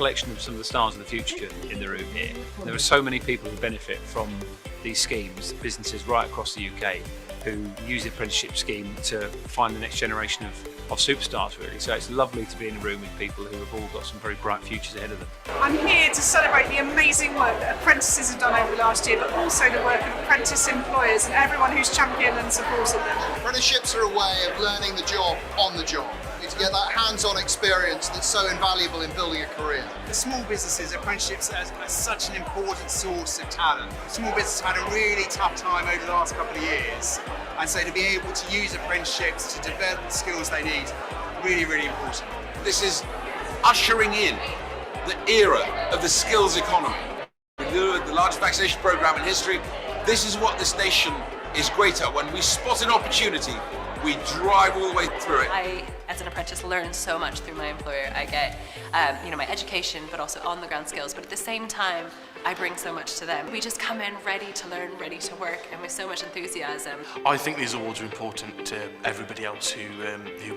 collection of some of the stars of the future in the room here. There are so many people who benefit from these schemes, businesses right across the UK who use the apprenticeship scheme to find the next generation of superstars, really. So it's lovely to be in a room with people who have all got some very bright futures ahead of them. I'm here to celebrate the amazing work that apprentices have done over the last year, but also the work of apprentice employers and everyone who's championed and supported them. Apprenticeships are a way of learning the job on the job. To get that hands-on experience that's so invaluable in building a career. For small businesses, apprenticeships are such an important source of talent. Small businesses have had a really tough time over the last couple of years, and so to be able to use apprenticeships to develop the skills they need, really, really important. This is ushering in the era of the skills economy. The largest vaccination program in history. This is what this nation is great at. When we spot an opportunity, we drive all the way through it. I, as an apprentice, learn so much through my employer. I get, my education, but also on-the-ground skills. But at the same time, I bring so much to them. We just come in ready to learn, ready to work, and with so much enthusiasm. I think these awards are important to everybody else who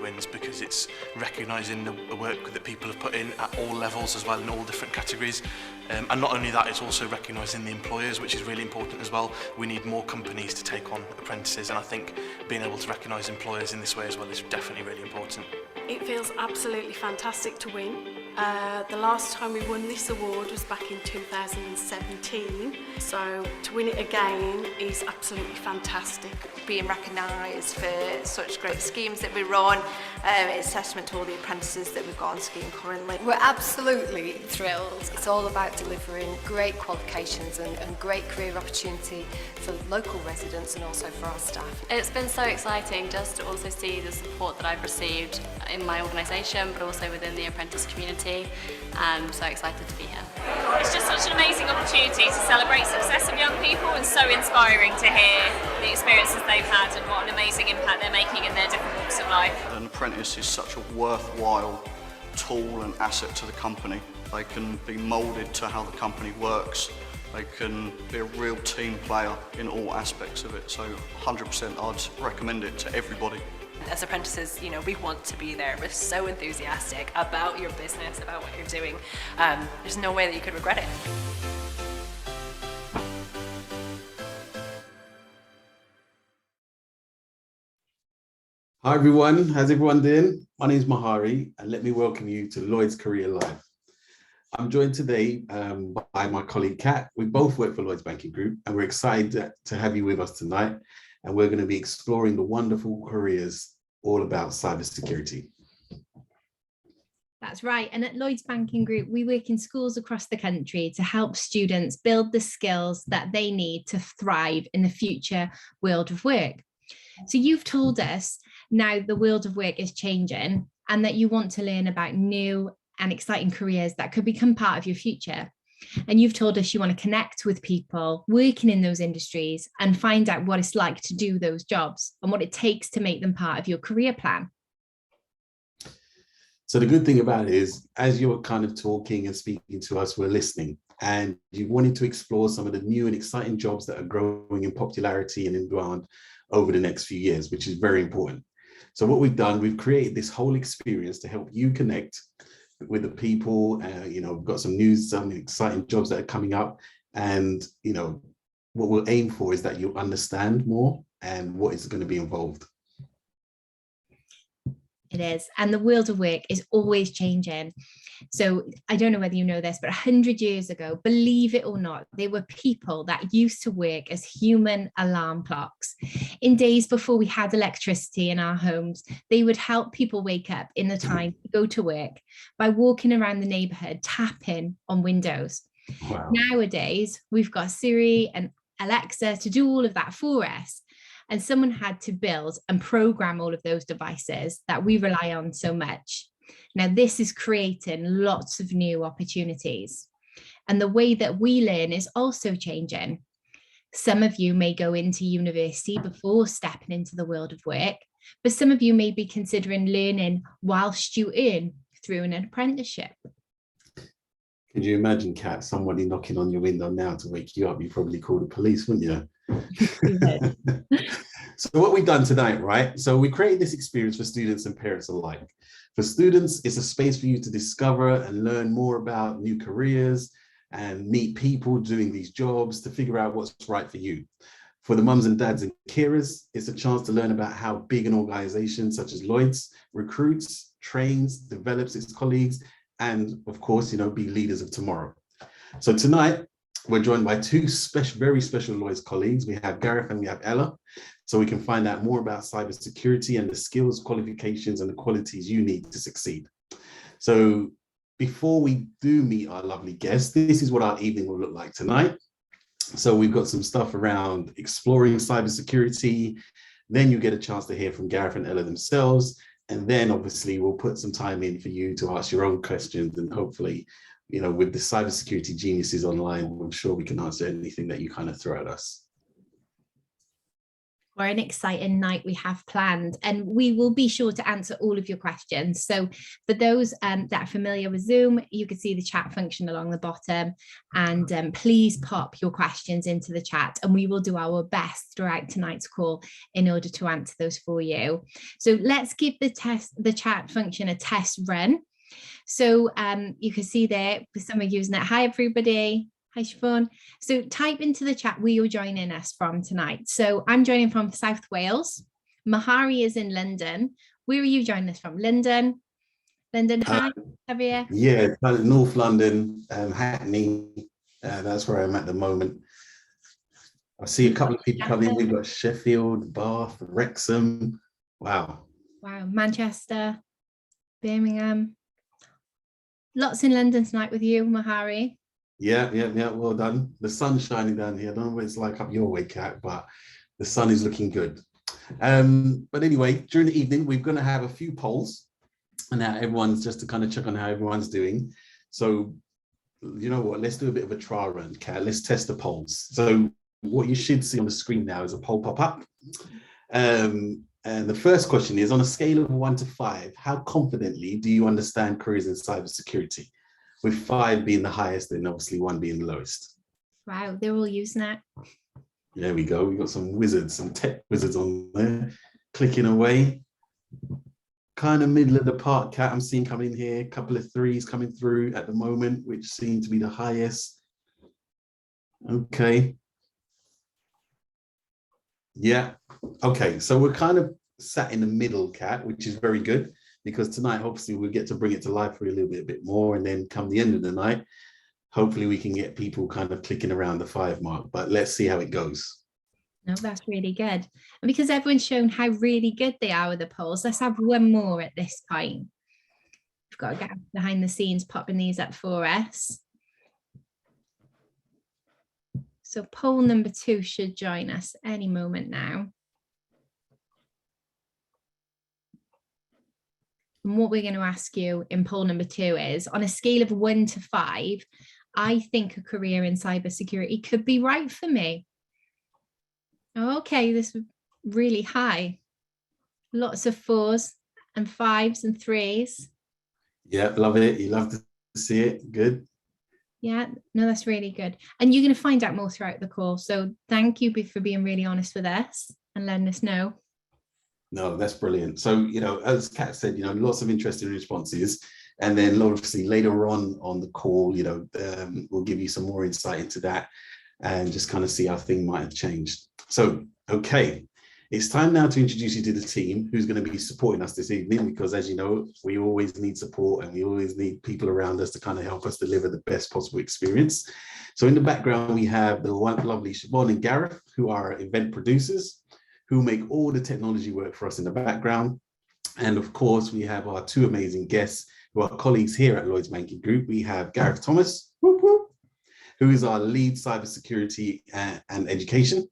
wins, because it's recognising the work that people have put in at all levels as well, in all different categories. And not only that, it's also recognising the employers, which is really important as well. We need more companies to take on apprentices, and I think being able to recognise employers in this way as well is definitely really important. It feels absolutely fantastic to win. The last time we won this award was back in 2017, so to win it again is absolutely fantastic. Being recognised for such great schemes that we run, it's testament to all the apprentices that we've got on scheme currently. We're absolutely thrilled. It's all about delivering great qualifications and great career opportunity for local residents and also for our staff. It's been so exciting just to also see the support that I've received in my organisation, but also within the apprentice community. I'm so excited to be here. It's just such an amazing opportunity to celebrate success of young people, and so inspiring to hear the experiences they've had and what an amazing impact they're making in their different walks of life. An apprentice is such a worthwhile tool and asset to the company. They can be moulded to how the company works. They can be a real team player in all aspects of it. So 100% I'd recommend it to everybody. As apprentices, we want to be there. We're so enthusiastic about your business, about what you're doing. There's no way that you could regret it. Hi everyone, how's everyone doing? My name is Mahari, and let me welcome you to Lloyds Career Live. I'm joined today by my colleague Kat. We both work for Lloyds Banking Group, and we're excited to have you with us tonight. And we're going to be exploring the wonderful careers all about cybersecurity. That's right. And at Lloyds Banking Group, we work in schools across the country to help students build the skills that they need to thrive in the future world of work. So you've told us now the world of work is changing and that you want to learn about new and exciting careers that could become part of your future. And you've told us you want to connect with people working in those industries and find out what it's like to do those jobs and what it takes to make them part of your career plan. So the good thing about it is, as you're kind of talking and speaking to us, we're listening, and you wanted to explore some of the new and exciting jobs that are growing in popularity and in demand over the next few years, which is very important. So what we've done, we've created this whole experience to help you connect with the people. We've got some news, some exciting jobs that are coming up, and what we'll aim for is that you'll understand more and what is going to be involved. It is, and the world of work is always changing. So I don't know whether you know this, but 100 years ago, believe it or not, there were people that used to work as human alarm clocks. In days before we had electricity in our homes, they would help people wake up in the time to go to work by walking around the neighborhood, tapping on windows. Wow. Nowadays, we've got Siri and Alexa to do all of that for us. And someone had to build and program all of those devices that we rely on so much. Now, this is creating lots of new opportunities. And the way that we learn is also changing. Some of you may go into university before stepping into the world of work, but some of you may be considering learning whilst you earn through an apprenticeship. Could you imagine, Kat, somebody knocking on your window now to wake you up? You probably call the police, wouldn't you? So what we've done tonight, right? So we created this experience for students and parents alike. For students, it's a space for you to discover and learn more about new careers and meet people doing these jobs to figure out what's right for you. For the mums and dads and carers, it's a chance to learn about how big an organization such as Lloyds recruits, trains, develops its colleagues, and of course, be leaders of tomorrow. So tonight, we're joined by two very special Lloyds colleagues. We have Gareth and we have Ella. So we can find out more about cybersecurity and the skills, qualifications, and the qualities you need to succeed. So before we do meet our lovely guests, this is what our evening will look like tonight. So we've got some stuff around exploring cybersecurity. Then you get a chance to hear from Gareth and Ella themselves. And then obviously we'll put some time in for you to ask your own questions, and hopefully, with the cybersecurity geniuses online, I'm sure we can answer anything that you kind of throw at us. Or an exciting night we have planned, and we will be sure to answer all of your questions. So for those that are familiar with Zoom, you can see the chat function along the bottom, and please pop your questions into the chat and we will do our best throughout tonight's call in order to answer those for you. So let's give the chat function a test run. So you can see there, some are using it. Hi everybody. Hi, Siobhan. So type into the chat where you're joining us from tonight. So I'm joining from South Wales. Mahari is in London. Where are you joining us from? London? Hi, Javier. Yeah, North London, Hackney. That's where I'm at the moment. I see a couple of people coming in. We've got Sheffield, Bath, Wrexham. Wow. Wow, Manchester, Birmingham. Lots in London tonight with you, Mahari. Yeah, well done. The sun's shining down here. I don't know what it's like up your way, Kat, but the sun is looking good. But anyway, during the evening, we're going to have a few polls, and now everyone's just to kind of check on how everyone's doing. So, you know what, let's do a bit of a trial run, Kat. Let's test the polls. So what you should see on the screen now is a poll pop up. And the first question is, on a scale of 1 to 5, how confidently do you understand careers in cybersecurity? With 5 being the highest and obviously 1 being the lowest. Wow, they're all using it. There we go. We've got some wizards, some tech wizards on there, clicking away. Kind of middle of the park, Kat, I'm seeing coming in here. A couple of 3s coming through at the moment, which seem to be the highest. Okay. Yeah. Okay, so we're kind of sat in the middle, Kat, which is very good, because tonight, hopefully, we'll get to bring it to life for a little bit more. And then come the end of the night, hopefully we can get people kind of clicking around the 5 mark, but let's see how it goes. No, that's really good. And because everyone's shown how really good they are with the polls, let's have one more at this point. We've got to get behind the scenes popping these up for us. So poll number 2 should join us any moment now. And what we're going to ask you in poll number 2 is, on a scale of 1 to 5, I think a career in cybersecurity could be right for me. Okay, this is really high. Lots of 4s and 5s and 3s. Yeah, love it. You love to see it. Good. Yeah, no, that's really good. And you're going to find out more throughout the call. So thank you for being really honest with us and letting us know. No, that's brilliant. So, as Kat said, lots of interesting responses. And then obviously later on the call, we'll give you some more insight into that and just kind of see how things might have changed. So, okay, it's time now to introduce you to the team who's going to be supporting us this evening, because as you know, we always need support and we always need people around us to kind of help us deliver the best possible experience. So in the background, we have the lovely Siobhan and Gareth, who are event producers, who make all the technology work for us in the background. And of course, we have our 2 amazing guests who are colleagues here at Lloyds Banking Group. We have Gareth Thomas, who is our lead cybersecurity and education.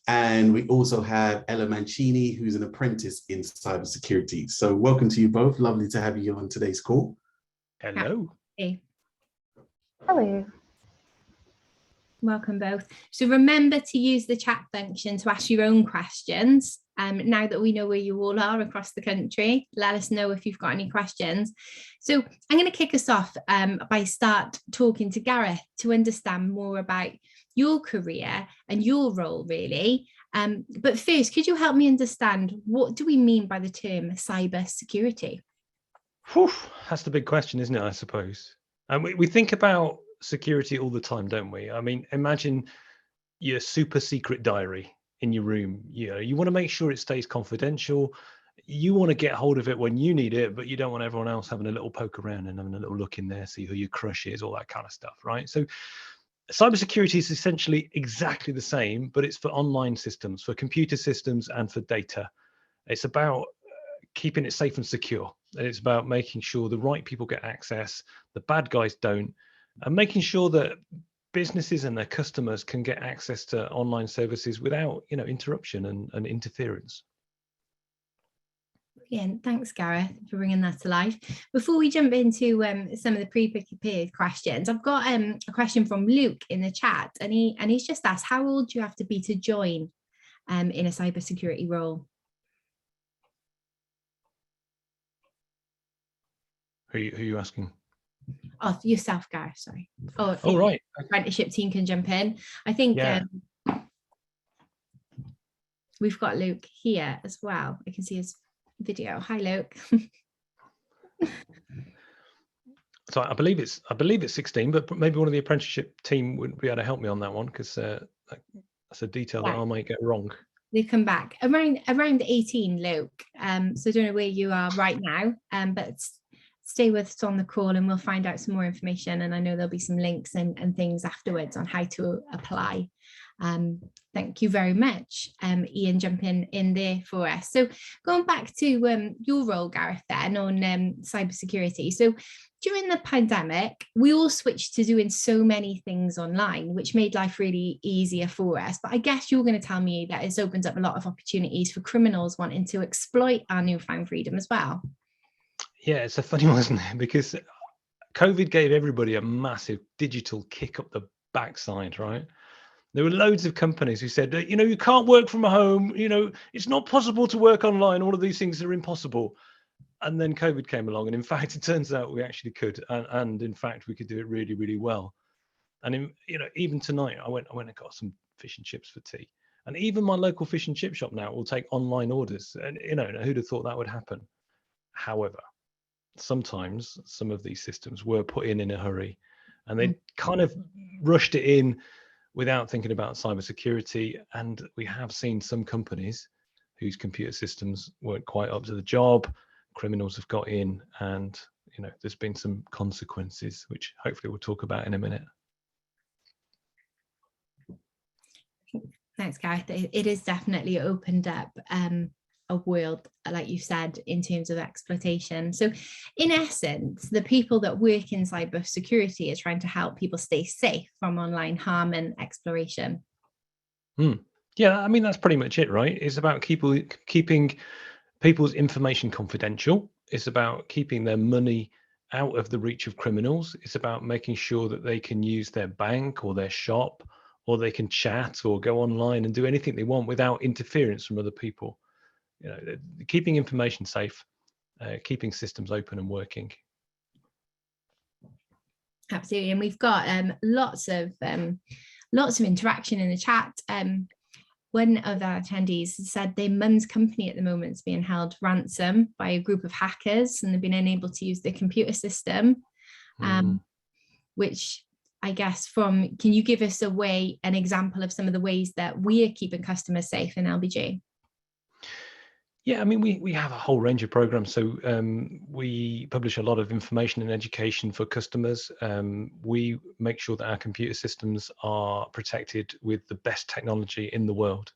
And we also have Ella Mancini, who's an apprentice in cybersecurity. So welcome to you both. Lovely to have you on today's call. Hello. Hey. Hello. Welcome both. So remember to use the chat function to ask your own questions. Now that we know where you all are across the country, let us know if you've got any questions. So I'm going to kick us off by start talking to Gareth to understand more about your career and your role, really. But first, could you help me understand, what do we mean by the term cyber security? Whew, that's the big question, isn't it? I suppose. And we think about security all the time, don't we? I mean, imagine your super secret diary in your room. You know, you want to make sure it stays confidential. You want to get hold of it when you need it, but you don't want everyone else having a little poke around and having a little look in there, see who your crush is, all that kind of stuff, right? So cybersecurity is essentially exactly the same, but it's for online systems, for computer systems, and for data. It's about keeping it safe and secure. And it's about making sure the right people get access, the bad guys don't, and making sure that businesses and their customers can get access to online services without, interruption and interference. Brilliant. Thanks, Gareth, for bringing that to life. Before we jump into some of the pre-prepared questions, I've got a question from Luke in the chat, and he's just asked, how old do you have to be to join in a cybersecurity role? Who are you asking? Oh, yourself, Gareth, sorry. Oh, right. Apprenticeship team can jump in. I think we've got Luke here as well. I can see his video. Hi, Luke. So I believe it's 16, but maybe one of the apprenticeship team would be able to help me on that one, because that's a detail that I might get wrong. They come back around 18, Luke. So I don't know where you are right now, but stay with us on the call and we'll find out some more information. And I know there'll be some links and things afterwards on how to apply. Thank you very much, Ian, jumping in there for us. So going back to your role, Gareth, then on cybersecurity. So during the pandemic, we all switched to doing so many things online, which made life really easier for us. But I guess you're going to tell me that it's opened up a lot of opportunities for criminals wanting to exploit our newfound freedom as well. Yeah, it's a funny one, isn't it? Because COVID gave everybody a massive digital kick up the backside, right? There were loads of companies who said, you can't work from home, it's not possible to work online. All of these things are impossible. And then COVID came along. And in fact, it turns out we actually could. And in fact, we could do it really, really well. And, even tonight, I went and got some fish and chips for tea. And even my local fish and chip shop now will take online orders. And, who'd have thought that would happen? However, sometimes some of these systems were put in a hurry, and they kind of rushed it in without thinking about cybersecurity. And we have seen some companies whose computer systems weren't quite up to the job. Criminals have got in, and there's been some consequences, which hopefully we'll talk about in a minute. Thanks, Gareth. It is definitely opened up a world, like you said, in terms of exploitation. So in essence, the people that work in cybersecurity are trying to help people stay safe from online harm and exploration. Yeah, I mean, that's pretty much it, right? It's about keeping people's information confidential. It's about keeping their money out of the reach of criminals. It's about making sure that they can use their bank or their shop, or they can chat or go online and do anything they want without interference from other people. Keeping information safe, keeping systems open and working. Absolutely, and we've got lots of interaction in the chat. One of our attendees said their mum's company at the moment is being held ransom by a group of hackers, and they've been unable to use the computer system, which I guess can you give us an example of some of the ways that we are keeping customers safe in LBG? Yeah, I mean, we have a whole range of programs. So we publish a lot of information and education for customers. We make sure that our computer systems are protected with the best technology in the world.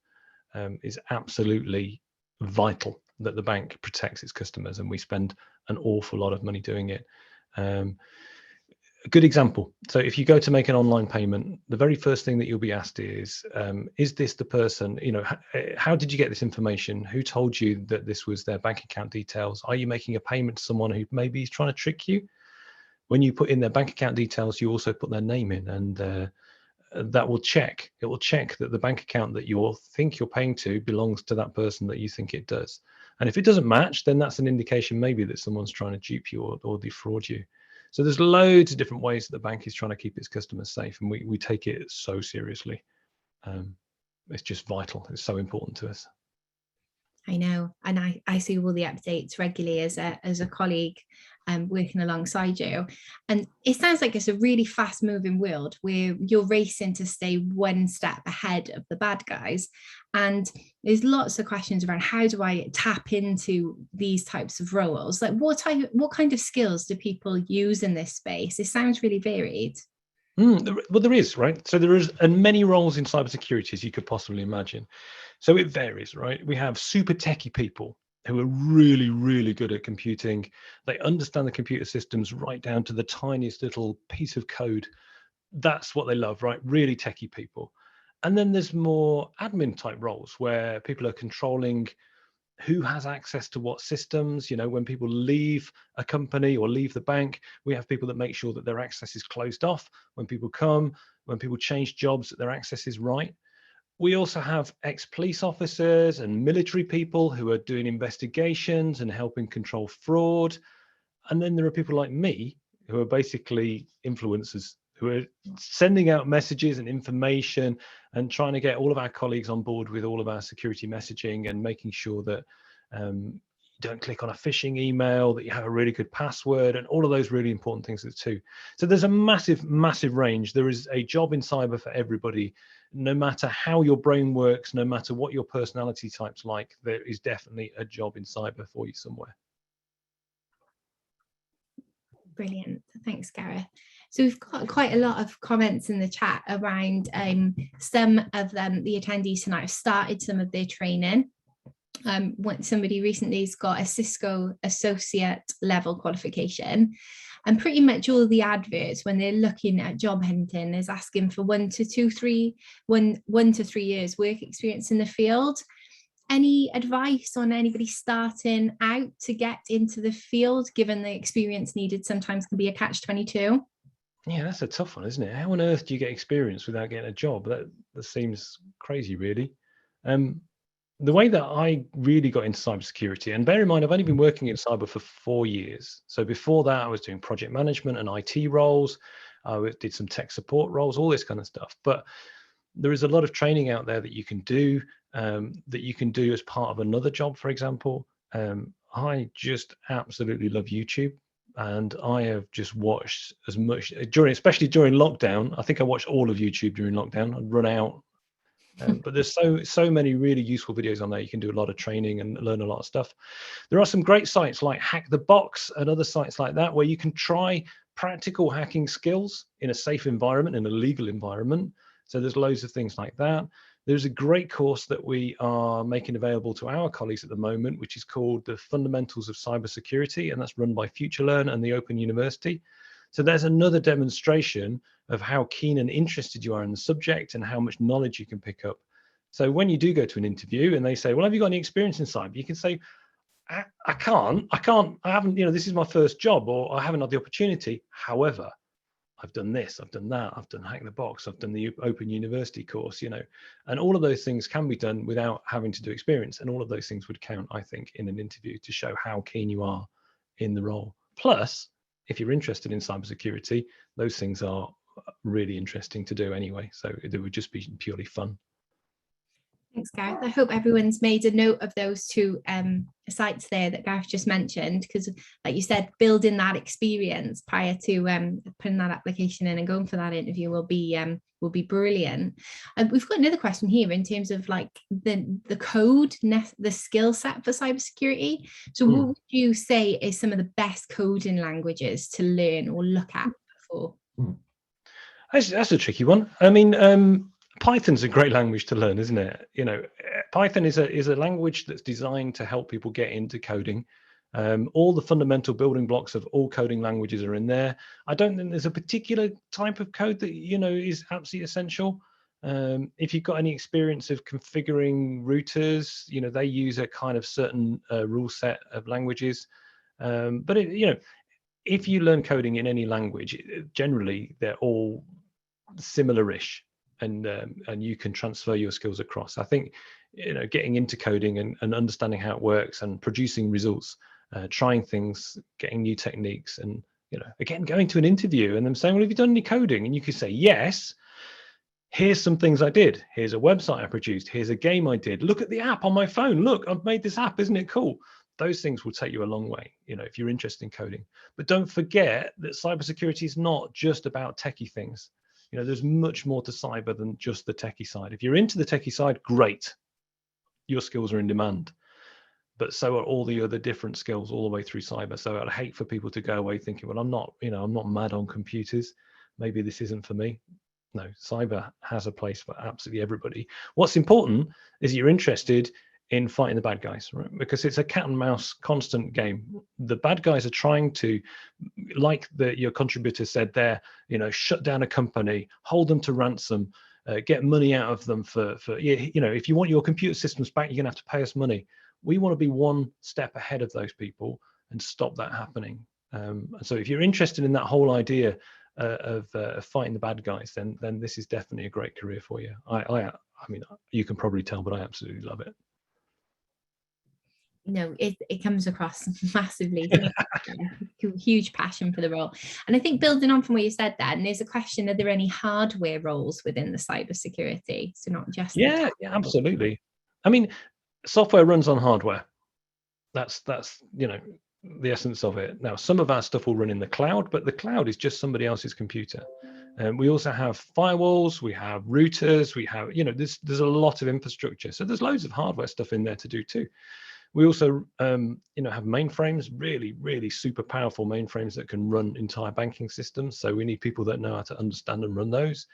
It's absolutely vital that the bank protects its customers, and we spend an awful lot of money doing it. A good example. So if you go to make an online payment, the very first thing that you'll be asked is this the person, how did you get this information? Who told you that this was their bank account details? Are you making a payment to someone who maybe is trying to trick you? When you put in their bank account details, you also put their name in, and that will check. It will check that the bank account that you think you're paying to belongs to that person that you think it does. And if it doesn't match, then that's an indication maybe that someone's trying to dupe you or defraud you. So there's loads of different ways that the bank is trying to keep its customers safe, and we take it so seriously. It's just vital. It's so important to us. I know, and I see all the updates regularly as a colleague working alongside you. And it sounds like it's a really fast moving world where you're racing to stay one step ahead of the bad guys. And there's lots of questions around how do I tap into these types of roles? Like what kind of skills do people use in this space? It sounds really varied. Well, there is, right? So there is many roles in cybersecurity as you could possibly imagine. So it varies, right? We have super techie people who are really, really good at computing. They understand the computer systems right down to the tiniest little piece of code. That's what they love, right? Really techie people. And then there's more admin type roles where people are controlling who has access to what systems. When people leave a company or leave the bank, we have people that make sure that their access is closed off. When people come, when people change jobs, that their access is right. We also have ex-police officers and military people who are doing investigations and helping control fraud. And then there are people like me who are basically influencers, who are sending out messages and information and trying to get all of our colleagues on board with all of our security messaging and making sure that you don't click on a phishing email, that you have a really good password, and all of those really important things too. So there's a massive, massive range. There is a job in cyber for everybody. No matter how your brain works, no matter what your personality type's like, there is definitely a job in cyber for you somewhere. Brilliant. Thanks, Gareth. So we've got quite a lot of comments in the chat around some of the attendees tonight have started some of their training. Somebody recently has got a Cisco associate level qualification, and pretty much all the adverts when they're looking at job hunting is asking for 1 to 3 years work experience in the field. Any advice on anybody starting out to get into the field, given the experience needed sometimes can be a catch-22? Yeah, that's a tough one, isn't it? How on earth do you get experience without getting a job? That seems crazy, really. The way that I really got into cybersecurity, and bear in mind, I've only been working in cyber for 4 years. So before that, I was doing project management and IT roles. I did some tech support roles, all this kind of stuff. But there is a lot of training out there that you can do, as part of another job, for example. I just absolutely love YouTube. And I have just watched as much especially during lockdown. I think I watched all of YouTube during lockdown. I'd run out. But there's so many really useful videos on there. You can do a lot of training and learn a lot of stuff. There are some great sites like Hack the Box and other sites like that where you can try practical hacking skills in a safe environment, in a legal environment. So there's loads of things like that. There's a great course that we are making available to our colleagues at the moment, which is called the Fundamentals of Cybersecurity, and that's run by FutureLearn and the Open University. So there's another demonstration of how keen and interested you are in the subject and how much knowledge you can pick up. So when you do go to an interview and they say, well, have you got any experience in cyber? You can say, I haven't, this is my first job, or I haven't had the opportunity. However, I've done this, I've done that, I've done Hack the Box, I've done the Open University course, and all of those things can be done without having to do experience. And all of those things would count, I think, in an interview to show how keen you are in the role. Plus, if you're interested in cybersecurity, those things are really interesting to do anyway. So it would just be purely fun. Thanks, Gareth. I hope everyone's made a note of those two sites there that Gareth just mentioned, because like you said, building that experience prior to putting that application in and going for that interview will be brilliant. We've got another question here in terms of like the code, the skill set for cybersecurity. So what would you say is some of the best coding languages to learn or look at before? That's a tricky one. I mean, Python's a great language to learn, isn't it? Python is a language that's designed to help people get into coding. All the fundamental building blocks of all coding languages are in there. I don't think there's a particular type of code that is absolutely essential. If you've got any experience of configuring routers, they use a kind of certain rule set of languages. But if you learn coding in any language, generally they're all similar-ish. And you can transfer your skills across. I think, getting into coding and understanding how it works and producing results, trying things, getting new techniques, and again, going to an interview and them saying, well, have you done any coding? And you can say, yes. Here's some things I did. Here's a website I produced. Here's a game I did. Look at the app on my phone. Look, I've made this app. Isn't it cool? those things will take you a long way, if you're interested in coding. But don't forget that cybersecurity is not just about techie things. There's much more to cyber than just the techie side. If you're into the techie side, great. Your skills are in demand. But so are all the other different skills all the way through cyber. So I'd hate for people to go away thinking, well, I'm not mad on computers. Maybe this isn't for me. No, cyber has a place for absolutely everybody. What's important is you're interested in fighting the bad guys, right? Because it's a cat and mouse constant game. The bad guys are trying to, like your contributor said there, shut down a company, hold them to ransom, get money out of them for if you want your computer systems back, you're gonna have to pay us money. We want to be one step ahead of those people and stop that happening. So if you're interested in that whole idea of fighting the bad guys, then this is definitely a great career for you. I mean, you can probably tell, but I absolutely love it. It comes across massively. Huge passion for the role. And I think building on from what you said there, and there's a question, are there any hardware roles within the cybersecurity? So not just yeah, absolutely. I mean, software runs on hardware. That's the essence of it. Now, some of our stuff will run in the cloud, but the cloud is just somebody else's computer. And we also have firewalls, we have routers, we have, there's a lot of infrastructure. So there's loads of hardware stuff in there to do too. We also, have mainframes, really, really super powerful mainframes that can run entire banking systems. So we need people that know how to understand and run those.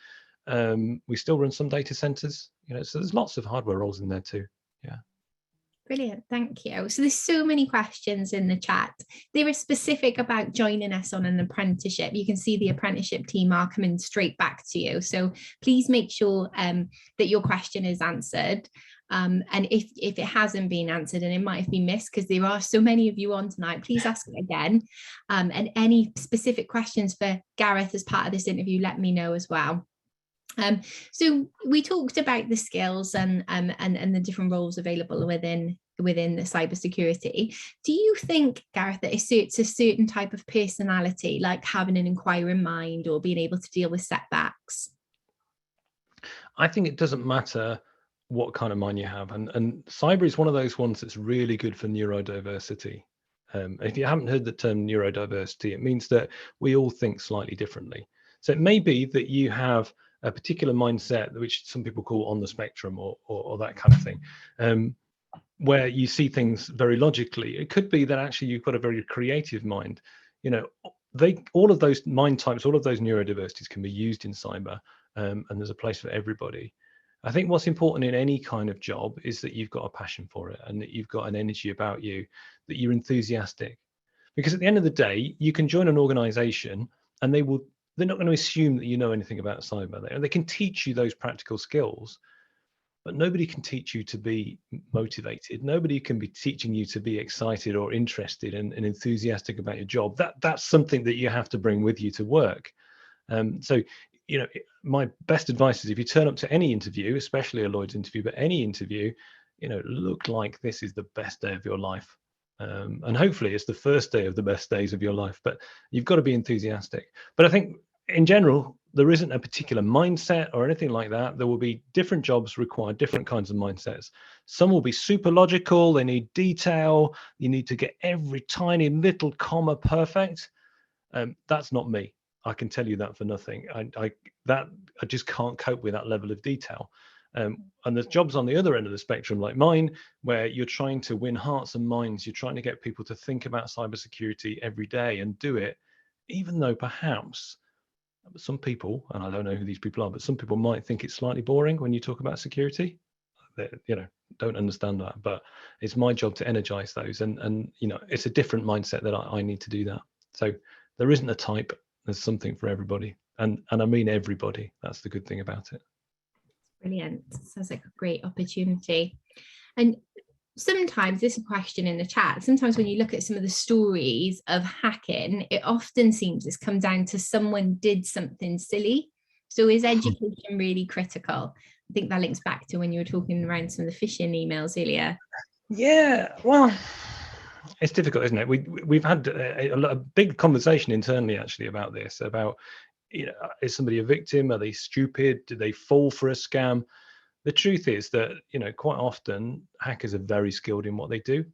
We still run some data centers, so there's lots of hardware roles in there too. Yeah. Brilliant, thank you. So there's so many questions in the chat. They were specific about joining us on an apprenticeship. You can see the apprenticeship team are coming straight back to you. So please make sure that your question is answered. And if it hasn't been answered and it might have been missed because there are so many of you on tonight, please ask it again. And any specific questions for Gareth as part of this interview, let me know as well. So we talked about the skills and the different roles available within the cybersecurity. Do you think, Gareth, that it suits a certain type of personality, like having an inquiring mind or being able to deal with setbacks? I think it doesn't matter what kind of mind you have, and cyber is one of those ones that's really good for neurodiversity. If you haven't heard the term neurodiversity, it means that we all think slightly differently. So it may be that you have a particular mindset, which some people call on the spectrum or that kind of thing, where you see things very logically. It could be that actually you've got a very creative mind. All of those mind types, all of those neurodiversities can be used in cyber, and there's a place for everybody. I think what's important in any kind of job is that you've got a passion for it and that you've got an energy about you, that you're enthusiastic. Because at the end of the day, you can join an organization and they're not going to assume that you know anything about cyber. They can teach you those practical skills, but nobody can teach you to be motivated. Nobody can be teaching you to be excited or interested and enthusiastic about your job. That's something that you have to bring with you to work. So, my best advice is if you turn up to any interview, especially a Lloyds interview, but any interview, look like this is the best day of your life. And hopefully it's the first day of the best days of your life, but you've got to be enthusiastic. But I think in general, there isn't a particular mindset or anything like that. There will be different jobs require different kinds of mindsets. Some will be super logical. They need detail. You need to get every tiny little comma perfect. That's not me. I can tell you that for nothing. I just can't cope with that level of detail. And there's jobs on the other end of the spectrum like mine, where you're trying to win hearts and minds. You're trying to get people to think about cybersecurity every day and do it, even though perhaps some people, and I don't know who these people are, but some people might think it's slightly boring when you talk about security. They, don't understand that, but it's my job to energize those. And it's a different mindset that I need to do that. So there isn't a type. There's something for everybody, and I mean everybody. That's the good thing about it. Brilliant. Sounds like a great opportunity. And sometimes, this is a question in the chat, sometimes when you look at some of the stories of hacking, it often seems it's come down to someone did something silly. So is education really critical? I think that links back to when you were talking around some of the phishing emails earlier. Yeah, well, it's difficult, isn't it? We've had a big conversation internally actually about this, about, is somebody a victim? Are they stupid? Do they fall for a scam? The truth is that, quite often hackers are very skilled in what they do.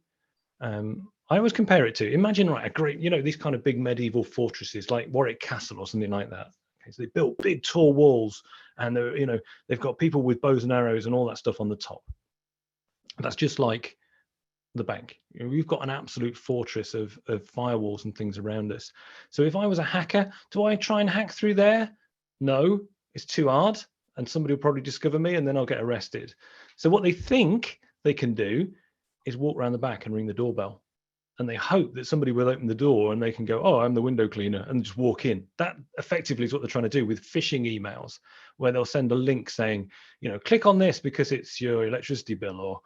I always compare it to, imagine, right, a great, these kind of big medieval fortresses like Warwick Castle or something like that. Okay, so they built big tall walls, and they've got people with bows and arrows and all that stuff on the top. That's just like the bank. We've got an absolute fortress of firewalls and things around us. So if I was a hacker, do I try and hack through there? No, it's too hard, and somebody will probably discover me, and then I'll get arrested. So what they think they can do is walk around the back and ring the doorbell, and they hope that somebody will open the door and they can go, oh, I'm the window cleaner, and just walk in. That effectively is what they're trying to do with phishing emails, where they'll send a link saying, click on this because it's your electricity bill, or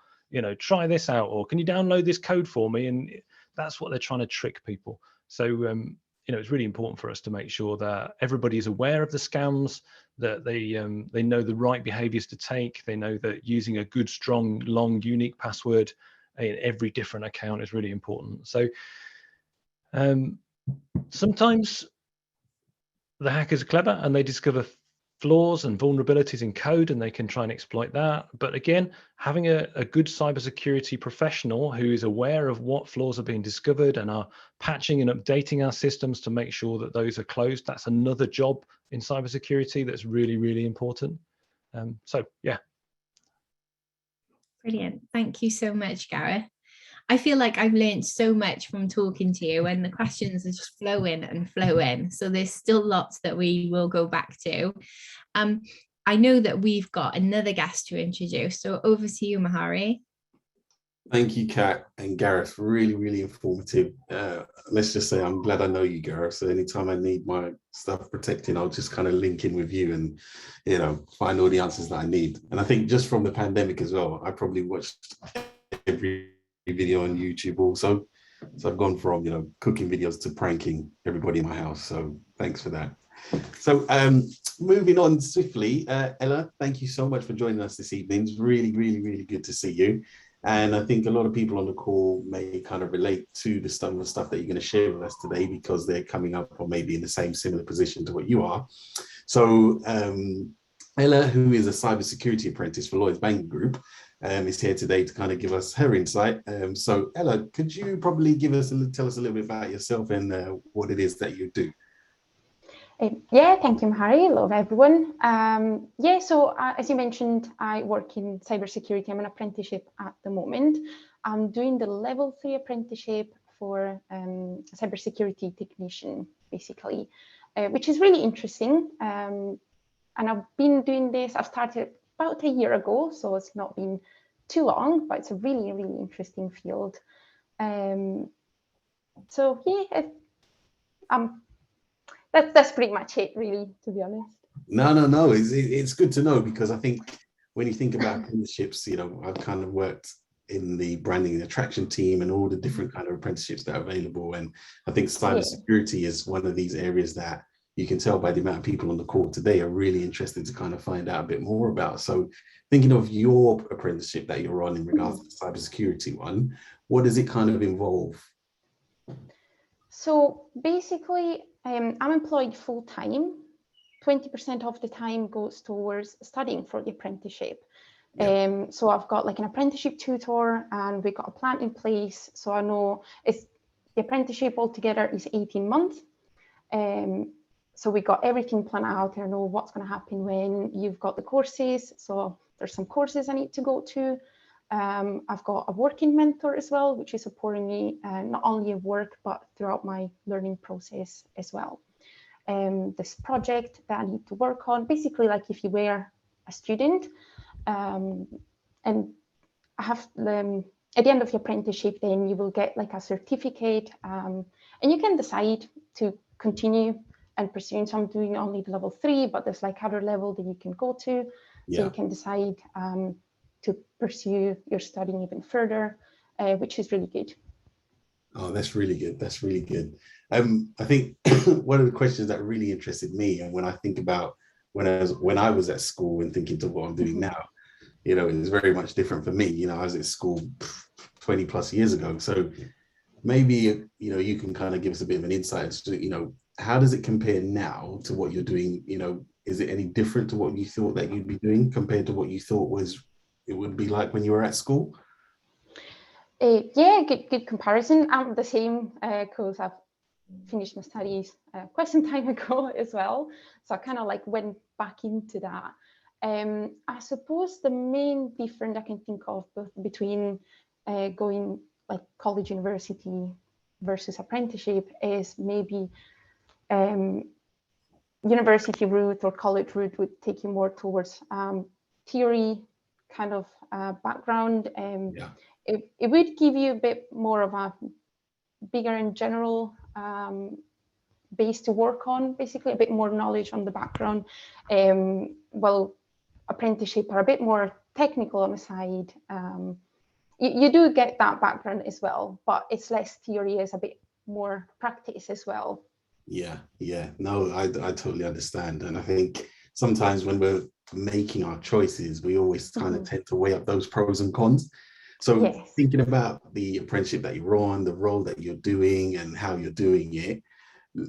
try this out, or can you download this code for me? And that's what they're trying to trick people. So it's really important for us to make sure that everybody is aware of the scams, that they know the right behaviors to take. They know that using a good, strong, long, unique password in every different account is really important. So sometimes the hackers are clever and they discover flaws and vulnerabilities in code, and they can try and exploit that. But again, having a good cybersecurity professional who is aware of what flaws are being discovered and are patching and updating our systems to make sure that those are closed, that's another job in cybersecurity that's really, really important. So yeah. Brilliant. Thank you so much, Gareth. I feel like I've learned so much from talking to you, and the questions are just flowing and flowing. So there's still lots that we will go back to. I know that we've got another guest to introduce. So over to you, Mahari. Thank you, Kat and Gareth. Really, really informative. Let's just say I'm glad I know you, Gareth. So anytime I need my stuff protecting, I'll just kind of link in with you and, find all the answers that I need. And I think just from the pandemic as well, I probably watched every video on YouTube also. So I've gone from, cooking videos to pranking everybody in my house. So thanks for that. So moving on swiftly, Ella, thank you so much for joining us this evening. It's really, really, really good to see you. And I think a lot of people on the call may kind of relate to the stuff that you're going to share with us today, because they're coming up or maybe in the same similar position to what you are. So Ella, who is a cybersecurity apprentice for Lloyds Banking Group, is here today to kind of give us her insight. So Ella, could you probably tell us a little bit about yourself and what it is that you do? Yeah, thank you, Mahari. Hello, everyone. So as you mentioned, I work in cybersecurity. I'm an apprenticeship at the moment. I'm doing the level 3 apprenticeship for cybersecurity technician, basically, which is really interesting. And I've been doing this. I've started about a year ago, so it's not been too long, but it's a really, really interesting field. So yeah, that's pretty much it, really, to be honest. No. It's good to know, because I think when you think about apprenticeships, I've kind of worked in the branding and attraction team and all the different kind of apprenticeships that are available. And I think cybersecurity is one of these areas that you can tell by the amount of people on the call today are really interested to kind of find out a bit more about. So thinking of your apprenticeship that you're on in regards to the cybersecurity one, what does it kind of involve? So basically, I'm employed full-time. 20% of the time goes towards studying for the apprenticeship. So I've got like an apprenticeship tutor, and we've got a plan in place. So I know the apprenticeship altogether is 18 months. So we got everything planned out. I know what's going to happen when. You've got the courses. So there's some courses I need to go to. I've got a working mentor as well, which is supporting me not only at work, but throughout my learning process as well. This project that I need to work on, basically like if you were a student, and I have at the end of your apprenticeship, then you will get like a certificate, and you can decide to continue and pursue. So I'm doing only the level 3, but there's like other level that you can go to. So you can decide to pursue your studying even further, which is really good. Oh, that's really good. That's really good. I think one of the questions that really interested me, and when I think about when I was at school and thinking to what I'm doing now, it was very much different for me. I was at school 20 plus years ago. So maybe, you can kind of give us a bit of an insight as to, how does it compare now to what you're doing? Is it any different to what you thought that you'd be doing compared to what you thought it would be like when you were at school? Yeah, good comparison. I'm the same because I've finished my studies quite some time ago as well. So I kind of like went back into that. I suppose the main difference I can think of between going like college, university versus apprenticeship is maybe university route or college route would take you more towards theory kind of background. It would give you a bit more of a bigger and general base to work on, basically a bit more knowledge on the background. Well, apprenticeship are a bit more technical on the side. You do get that background as well, but it's less theory, it's a bit more practice as well. Yeah. No, I totally understand. And I think sometimes when we're making our choices, we always kind of tend to weigh up those pros and cons. So thinking about the apprenticeship that you're on, the role that you're doing and how you're doing it,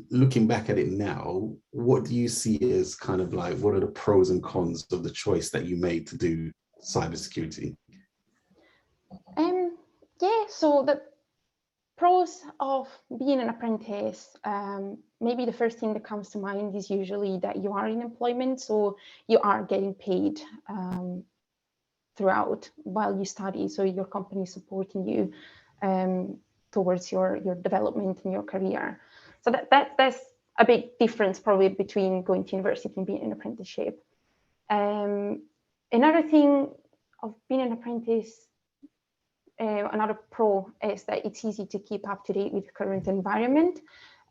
looking back at it now, what do you see as kind of like, what are the pros and cons of the choice that you made to do cybersecurity? Yeah, so the pros of being an apprentice, maybe the first thing that comes to mind is usually that you are in employment, so you are getting paid throughout while you study, so your company is supporting you towards your development in your career. So that's a big difference probably between going to university and being an apprenticeship. Another thing of being an apprentice, another pro is that it's easy to keep up to date with the current environment,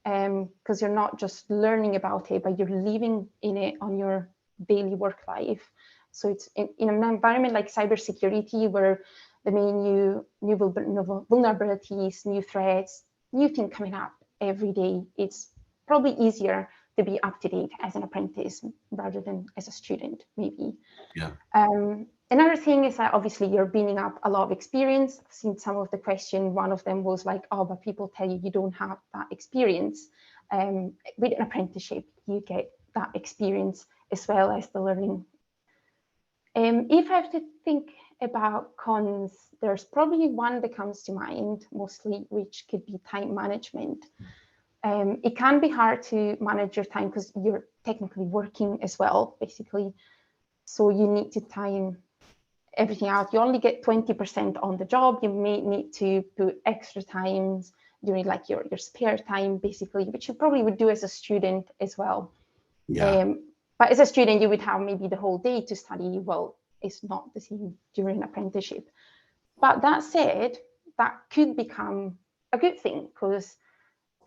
because you're not just learning about it, but you're living in it on your daily work life. So it's in an environment like cybersecurity, where the main new vulnerabilities, new threats, new things coming up every day, it's probably easier to be up to date as an apprentice rather than as a student, maybe. Yeah. Another thing is that obviously you're building up a lot of experience. I've seen some of the question, one of them was like, oh, but people tell you don't have that experience. With an apprenticeship, you get that experience as well as the learning. If I have to think about cons, there's probably one that comes to mind mostly, which could be time management. It can be hard to manage your time because you're technically working as well, basically. So you need to time everything out. You only get 20% on the job. You may need to put extra times during like your spare time, basically, which you probably would do as a student as well. But as a student, you would have maybe the whole day to study. Well, it's not the same during apprenticeship. But that said, that could become a good thing, because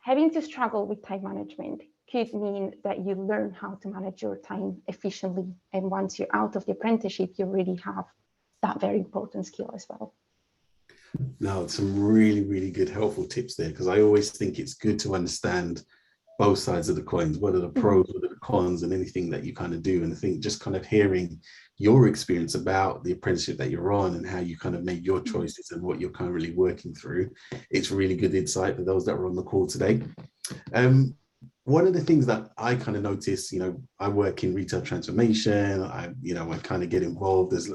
having to struggle with time management could mean that you learn how to manage your time efficiently. And once you're out of the apprenticeship, you really have that very important skill as well. No, some really, really good, helpful tips there, because I always think it's good to understand both sides of the coins, what are the pros, what are the cons, and anything that you kind of do. And I think just kind of hearing your experience about the apprenticeship that you're on and how you kind of made your choices and what you're currently working through, it's really good insight for those that are on the call today. One of the things that I kind of notice, I work in retail transformation. I kind of get involved as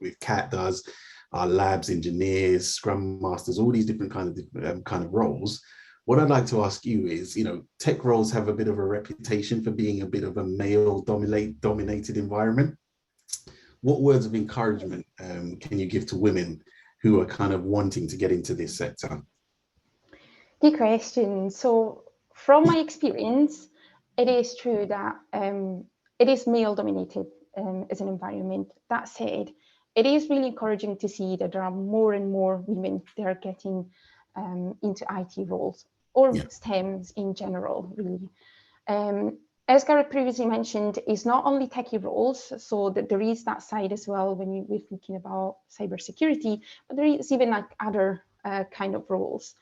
with Kat does, our labs engineers, scrum masters, all these different kind of roles. What I'd like to ask you is, tech roles have a bit of a reputation for being a bit of a male dominated environment. What words of encouragement can you give to women who are kind of wanting to get into this sector? Good question. So from my experience, it is true that it is male dominated as an environment. That said, it is really encouraging to see that there are more and more women that are getting into IT roles or STEMs in general, really. As Gareth previously mentioned, it's not only techie roles, so that there is that side as well when we're thinking about cybersecurity, but there is even like other kind of roles,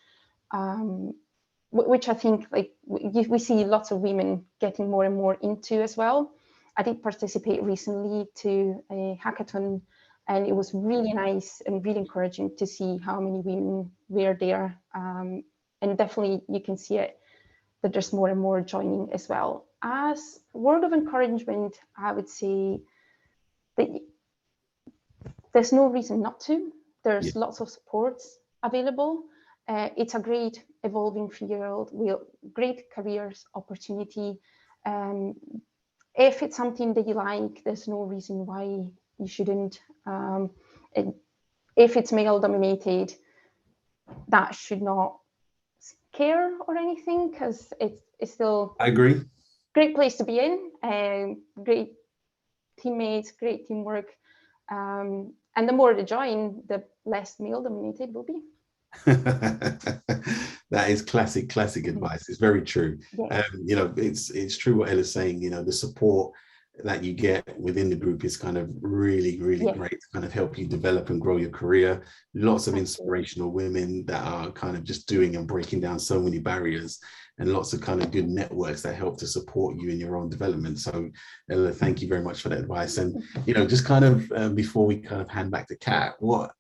which I think like we see lots of women getting more and more into as well. I did participate recently to a hackathon, and it was really nice and really encouraging to see how many women were there. And definitely you can see it, that there's more and more joining as well. As word of encouragement, I would say that there's no reason not to. There's lots of supports available. It's a great evolving field with great careers opportunity. If it's something that you like, there's no reason why you shouldn't. If it's male dominated, that should not scare or anything, because it's still I agree. Great place to be in, great teammates, great teamwork. And the more they join, the less male dominated will be. That is classic advice. It's very true. Yes. You know, it's true what Ella's saying. You know, the support that you get within the group is kind of really great to kind of help you develop and grow your career. Lots of inspirational women that are kind of just doing and breaking down so many barriers, and lots of kind of good networks that help to support you in your own development. So Ella, thank you very much for that advice. And you know, just kind of before we kind of hand back to Kat,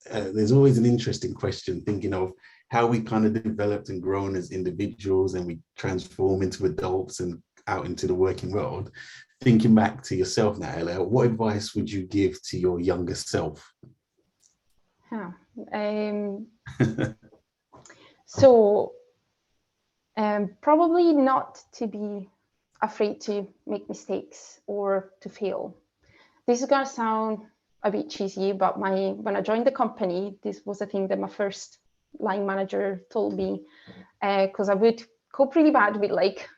there's always an interesting question, thinking of how we kind of developed and grown as individuals, and we transform into adults and out into the working world. Thinking back to yourself now, Ella, what advice would you give to your younger self? Probably not to be afraid to make mistakes or to fail. This is gonna sound a bit cheesy, but when I joined the company, this was a thing that my first line manager told me, because I would cope really bad with like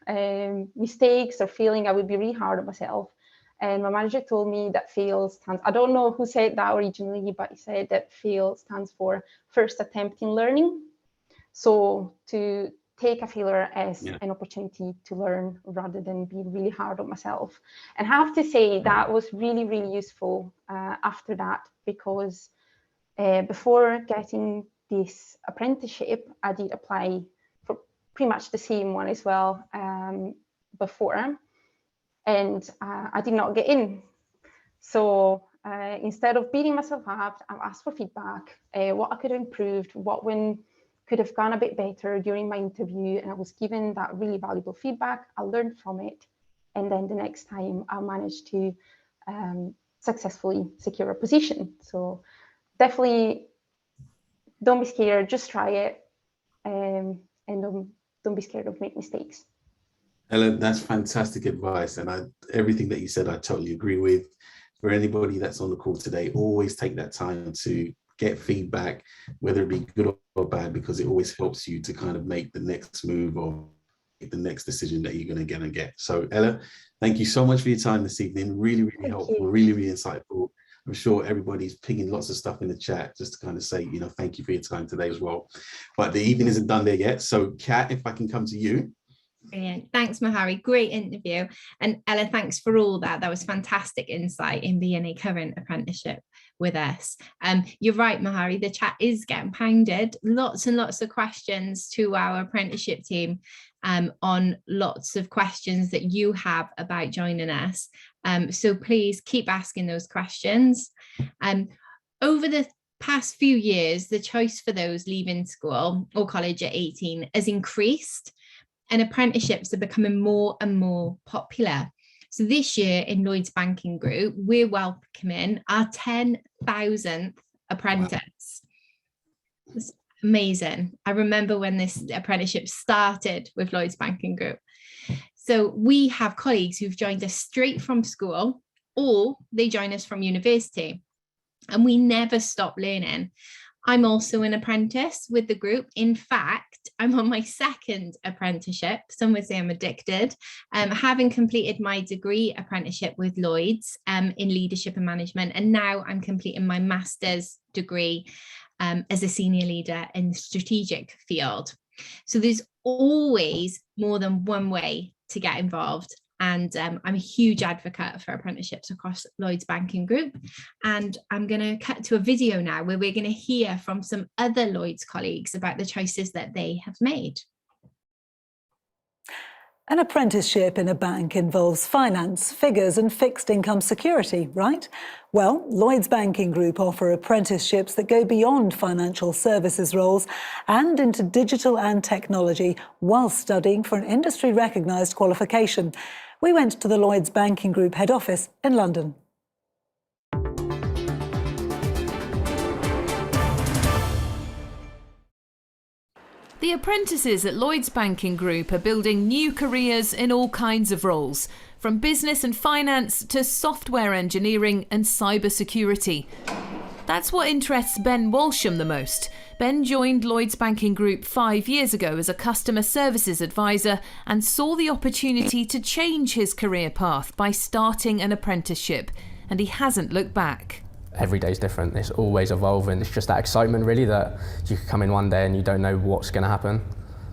mistakes or failing. I would be really hard on myself. And my manager told me that FAIL stands, I don't know who said that originally, but he said that FAIL stands for first attempt in learning. So to take a failure as an opportunity to learn rather than be really hard on myself. And I have to say that was really useful after that, because before getting this apprenticeship, I did apply for pretty much the same one as well before, and I did not get in. So instead of beating myself up, I asked for feedback, what I could have improved, what could have gone a bit better during my interview, and I was given that really valuable feedback. I learned from it, and then the next time I managed to successfully secure a position. So definitely don't be scared, just try it, and don't be scared of making mistakes. Ella, that's fantastic advice, and everything that you said I totally agree with. For anybody that's on the call today, always take that time to get feedback, whether it be good or bad, because it always helps you to kind of make the next move or the next decision that you're going to get. So Ella, thank you so much for your time this evening. Really helpful, really insightful. I'm sure everybody's pinging lots of stuff in the chat just to kind of say, you know, thank you for your time today as well. But the evening isn't done there yet. So Kat, if I can come to you. Brilliant. Thanks, Mahari. Great interview. And Ella, thanks for all that. That was fantastic insight in being a current apprenticeship with us. You're right, Mahari, the chat is getting pounded. Lots and lots of questions to our apprenticeship team on lots of questions that you have about joining us. So please keep asking those questions. Over the past few years, the choice for those leaving school or college at 18 has increased, and apprenticeships are becoming more and more popular. So this year in Lloyds Banking Group, we're welcoming our 10,000th apprentice. It's amazing. I remember when this apprenticeship started with Lloyds Banking Group. So we have colleagues who've joined us straight from school, or they join us from university, and we never stop learning. I'm also an apprentice with the group. In fact, I'm on my second apprenticeship. Some would say I'm addicted. Having completed my degree apprenticeship with Lloyds in leadership and management, and now I'm completing my master's degree as a senior leader in the strategic field. So there's always more than one way to get involved. And I'm a huge advocate for apprenticeships across Lloyds Banking Group. And I'm going to cut to a video now where we're going to hear from some other Lloyds colleagues about the choices that they have made. An apprenticeship in a bank involves finance, figures and fixed income security, right? Well, Lloyds Banking Group offer apprenticeships that go beyond financial services roles and into digital and technology while studying for an industry-recognised qualification. We went to the Lloyds Banking Group head office in London. The apprentices at Lloyds Banking Group are building new careers in all kinds of roles, from business and finance to software engineering and cyber security. That's what interests Ben Walsham the most. Ben joined Lloyds Banking Group 5 years ago as a customer services advisor and saw the opportunity to change his career path by starting an apprenticeship, and he hasn't looked back. Every day's different, it's always evolving. It's just that excitement really that you could come in one day and you don't know what's going to happen.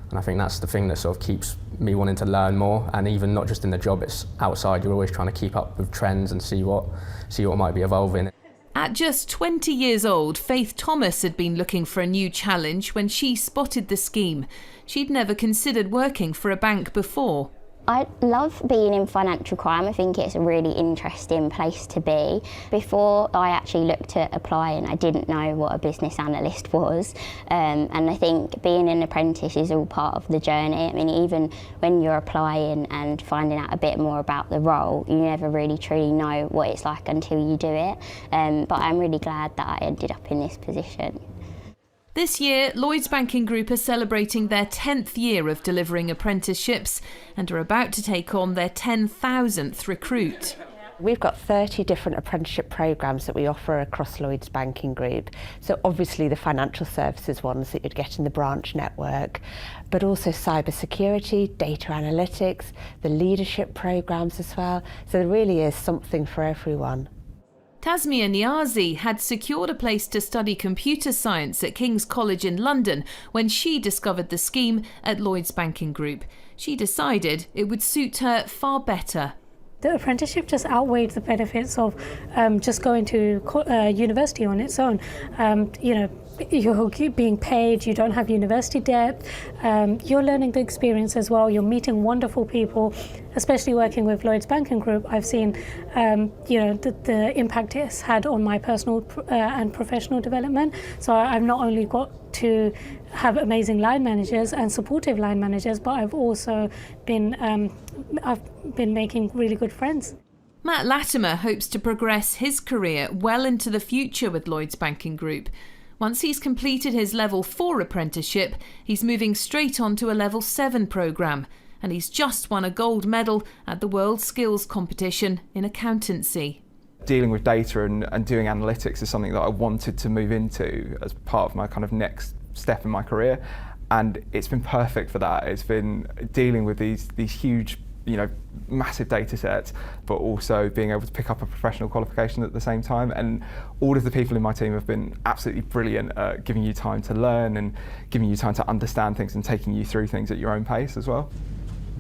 And I think that's the thing that sort of keeps me wanting to learn more, and even not just in the job, it's outside. You're always trying to keep up with trends and see what might be evolving. At just 20 years old, Faith Thomas had been looking for a new challenge when she spotted the scheme. She'd never considered working for a bank before. I love being in financial crime. I think it's a really interesting place to be. Before I actually looked at applying, I didn't know what a business analyst was. And I think being an apprentice is all part of the journey. I mean, even when you're applying and finding out a bit more about the role, you never really truly know what it's like until you do it. But I'm really glad that I ended up in this position. This year, Lloyds Banking Group are celebrating their 10th year of delivering apprenticeships and are about to take on their 10,000th recruit. We've got 30 different apprenticeship programmes that we offer across Lloyds Banking Group. So obviously the financial services ones that you'd get in the branch network, but also cyber security, data analytics, the leadership programmes as well. So there really is something for everyone. Tasmia Niazi had secured a place to study computer science at King's College in London when she discovered the scheme at Lloyds Banking Group. She decided it would suit her far better. The apprenticeship just outweighed the benefits of just going to university on its own. You're being paid, you don't have university debt, you're learning the experience as well, you're meeting wonderful people, especially working with Lloyds Banking Group. I've seen the impact it's had on my personal and professional development. So I've not only got to have amazing line managers and supportive line managers, but I've also been making really good friends. Matt Latimer hopes to progress his career well into the future with Lloyds Banking Group. Once he's completed his Level 4 apprenticeship, he's moving straight on to a Level 7 programme, and he's just won a gold medal at the World Skills Competition in accountancy. Dealing with data and doing analytics is something that I wanted to move into as part of my kind of next step in my career, and it's been perfect for that. It's been dealing with these huge, massive data sets, but also being able to pick up a professional qualification at the same time. And all of the people in my team have been absolutely brilliant at giving you time to learn and giving you time to understand things and taking you through things at your own pace as well.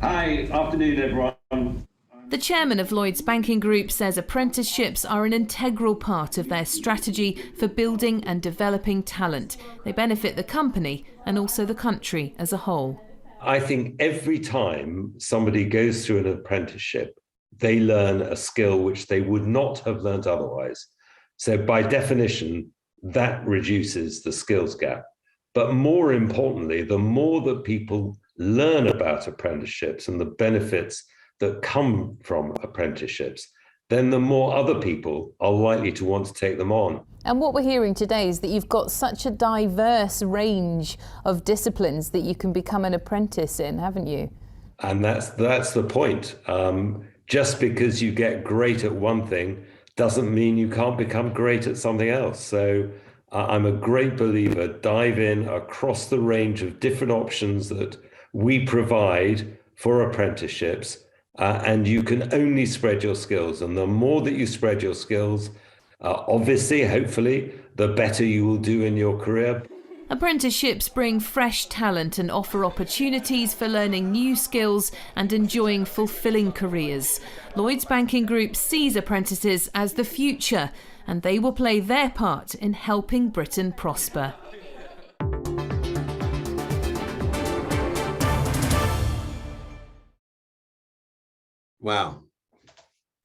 Hi, afternoon everyone. The chairman of Lloyds Banking Group says apprenticeships are an integral part of their strategy for building and developing talent. They benefit the company and also the country as a whole. I think every time somebody goes through an apprenticeship, they learn a skill which they would not have learned otherwise. So by definition, that reduces the skills gap. But more importantly, the more that people learn about apprenticeships and the benefits that come from apprenticeships, then the more other people are likely to want to take them on. And what we're hearing today is that you've got such a diverse range of disciplines that you can become an apprentice in, haven't you? And that's the point. Just because you get great at one thing doesn't mean you can't become great at something else. So I'm a great believer, dive in across the range of different options that we provide for apprenticeships, and you can only spread your skills. And the more that you spread your skills, obviously, hopefully, the better you will do in your career. Apprenticeships bring fresh talent and offer opportunities for learning new skills and enjoying fulfilling careers. Lloyds Banking Group sees apprentices as the future, and they will play their part in helping Britain prosper. Wow,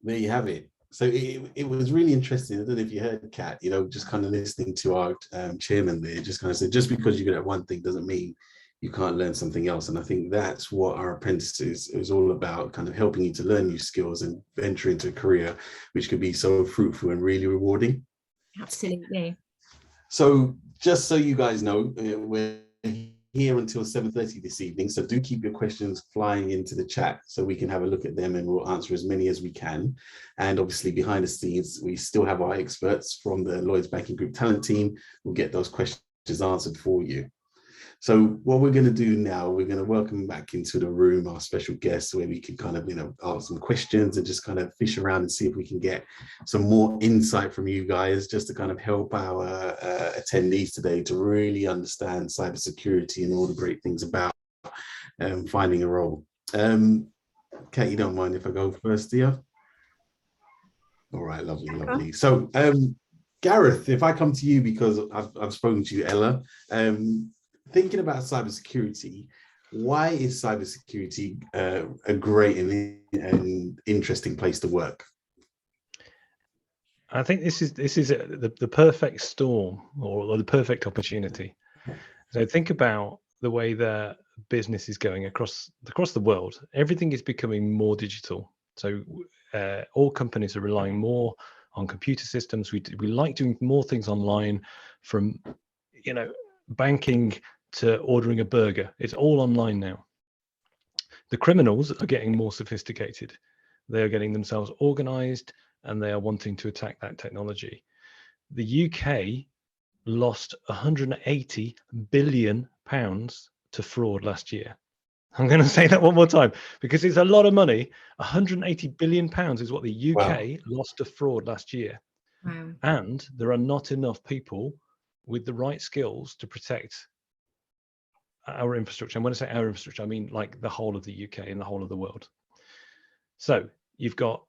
there you have it. So it was really interesting. I don't know if you heard, Kat, just kind of listening to our chairman there, just kind of said, just because you're good at one thing doesn't mean you can't learn something else. And I think that's what our apprentices is all about, kind of helping you to learn new skills and venture into a career which could be so fruitful and really rewarding. Absolutely. So just so you guys know, we're here until 7:30 this evening, so do keep your questions flying into the chat so we can have a look at them and we'll answer as many as we can. And obviously behind the scenes, we still have our experts from the Lloyds Banking Group talent team. We'll get those questions answered for you. So what we're going to do now, we're going to welcome back into the room our special guests where we can kind of, ask some questions and just kind of fish around and see if we can get some more insight from you guys just to kind of help our attendees today to really understand cybersecurity and all the great things about finding a role. Kate, you don't mind if I go first, do you? All right, lovely, lovely. So Gareth, if I come to you because I've spoken to you, Ella, thinking about cybersecurity, why is cybersecurity a great and interesting place to work? I think this is the perfect storm or the perfect opportunity. So think about the way that business is going across the world. Everything is becoming more digital. So all companies are relying more on computer systems. We like doing more things online, from banking to ordering a burger. It's all online now. The criminals are getting more sophisticated. They are getting themselves organized and they are wanting to attack that technology. The UK lost 180 billion pounds to fraud last year. I'm going to say that one more time because it's a lot of money. 180 billion pounds is what the UK lost to fraud last year. Wow. And there are not enough people with the right skills to protect our infrastructure. And when I say our infrastructure, I mean like the whole of the UK and the whole of the world. So you've got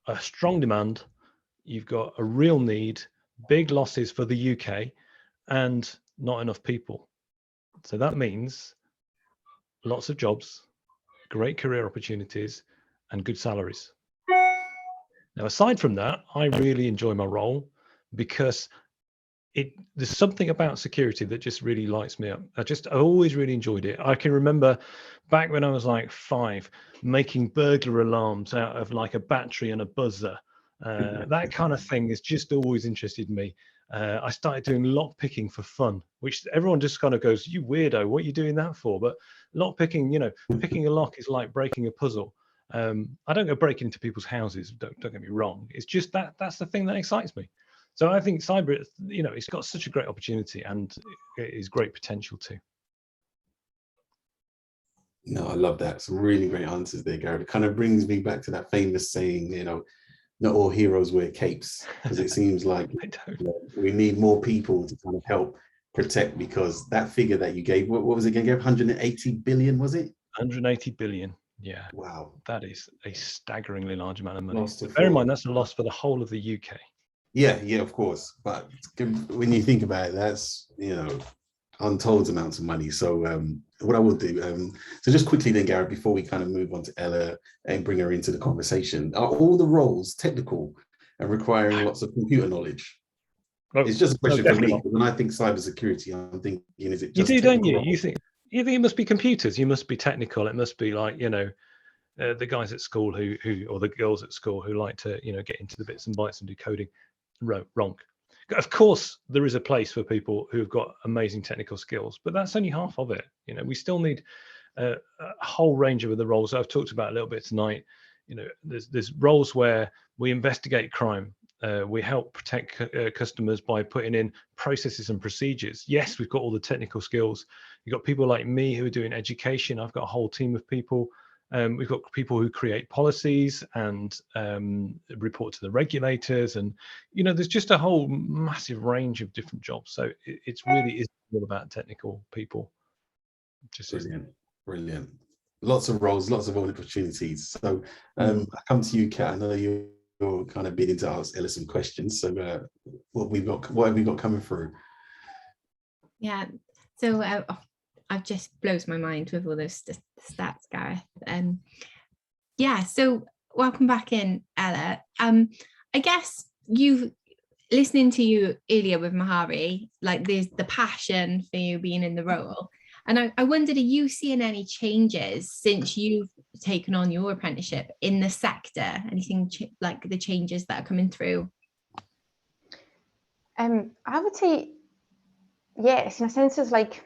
a strong demand, you've got a real need, big losses for the UK, and not enough people. So that means lots of jobs, great career opportunities, and good salaries. Now, aside from that, I really enjoy my role because there's something about security that just really lights me up. I always really enjoyed it. I can remember back when I was like 5, making burglar alarms out of like a battery and a buzzer. That kind of thing has just always interested me. I started doing lock picking for fun, which everyone just kind of goes, "You weirdo, what are you doing that for?" But lock picking, picking a lock is like breaking a puzzle. I don't go breaking into people's houses, don't get me wrong. It's just that's the thing that excites me. So I think cyber, it's got such a great opportunity and it is great potential too. No, I love that. Some really great answers there, Gareth. It kind of brings me back to that famous saying, not all heroes wear capes, because it seems like we need more people to kind of help protect, because that figure that you gave, what was it again, Gareth? 180 billion, was it? 180 billion. Yeah. Wow. That is a staggeringly large amount of money. But bear in mind, that's a loss for the whole of the UK. Yeah, of course. But when you think about it, that's, untold amounts of money. So what I will do, so just quickly then, Gareth, before we kind of move on to Ella and bring her into the conversation, are all the roles technical and requiring lots of computer knowledge? It's just a question for me. When I think cybersecurity, I'm thinking, is it just you do, don't you? roles? You think it must be computers. You must be technical. It must be like, the guys at school who or the girls at school who like to, get into the bits and bytes and do coding. Wrong. Of course, there is a place for people who have got amazing technical skills, but that's only half of it. We still need a whole range of other roles that I've talked about a little bit tonight. There's roles where we investigate crime. We help protect customers by putting in processes and procedures. Yes, we've got all the technical skills. You've got people like me who are doing education. I've got a whole team of people. We've got people who create policies and report to the regulators, and there's just a whole massive range of different jobs. So it's really is all about technical people. Brilliant. Lots of roles, lots of opportunities. So I come to you, Kat. I know you're kind of bidding to ask Ella some questions. So what have we got coming through? Yeah. So I've just blows my mind with all those stats, Gareth. So welcome back in, Ella. I guess listening to you earlier with Mahari, like there's the passion for you being in the role. And I wondered, are you seeing any changes since you've taken on your apprenticeship in the sector? Anything like the changes that are coming through? I would say yes, in a sense, it's like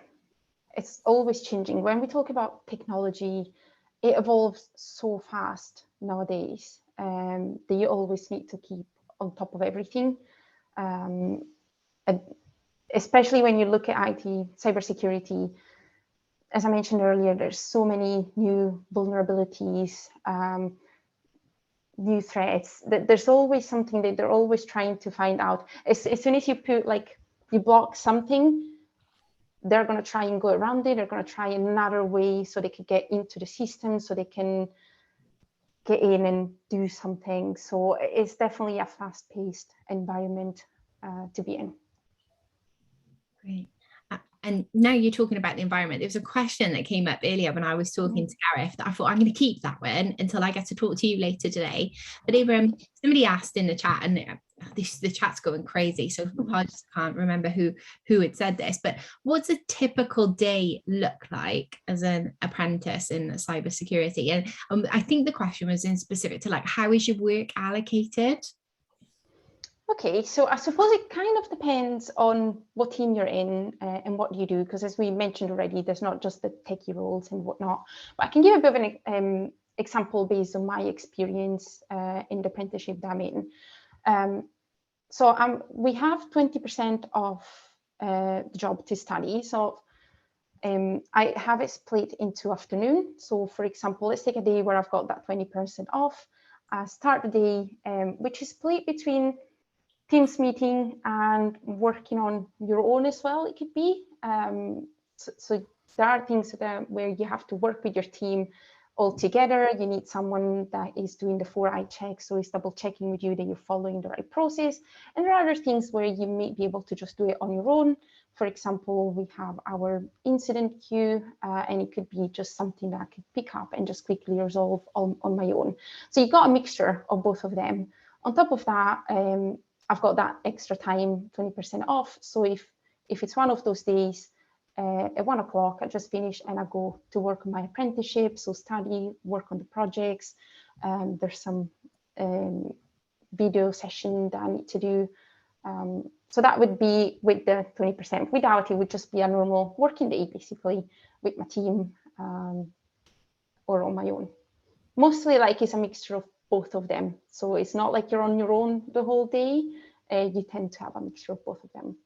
it's always changing. When we talk about technology, it evolves so fast nowadays that you always need to keep on top of everything. And especially when you look at IT, cybersecurity, as I mentioned earlier, there's so many new vulnerabilities, new threats. There's always something that they're always trying to find out. As soon as you put, like, you block something, they're going to try and go around it. They're going to try another way so they can get into the system, so they can get in and do something. So it's definitely a fast-paced environment to be in. Great. And now you're talking about the environment. There was a question that came up earlier when I was talking to Gareth that I thought, I'm going to keep that one until I get to talk to you later today. But somebody asked in the chat, and the chat's going crazy, so I just can't remember who had said this, but what's a typical day look like as an apprentice in cybersecurity? And I think the question was in specific to, like, how is your work allocated? Okay, so I suppose it kind of depends on what team you're in and what you do, because as we mentioned already, there's not just the techie roles and whatnot. But I can give a bit of an example based on my experience in the apprenticeship that I'm in. We have 20% of the job to study. So I have it split into afternoon. So for example, let's take a day where I've got that 20% off. I start the day, which is split between Teams meeting and working on your own as well, it could be. So there are things where you have to work with your team all together. You need someone that is doing the 4-eye check, so is double checking with you that you're following the right process. And there are other things where you may be able to just do it on your own. For example, we have our incident queue, and it could be just something that I could pick up and just quickly resolve on my own. So you've got a mixture of both of them. On top of that, I've got that extra time, 20% off. So if it's one of those days, at 1 o'clock, I just finish and I go to work on my apprenticeship, so study, work on the projects. There's some video session that I need to do. So that would be with the 20%. Without it would just be a normal working day, basically, with my team or on my own. Mostly, like, it's a mixture of both of them. So it's not like you're on your own the whole day. You tend to have a mixture of both of them.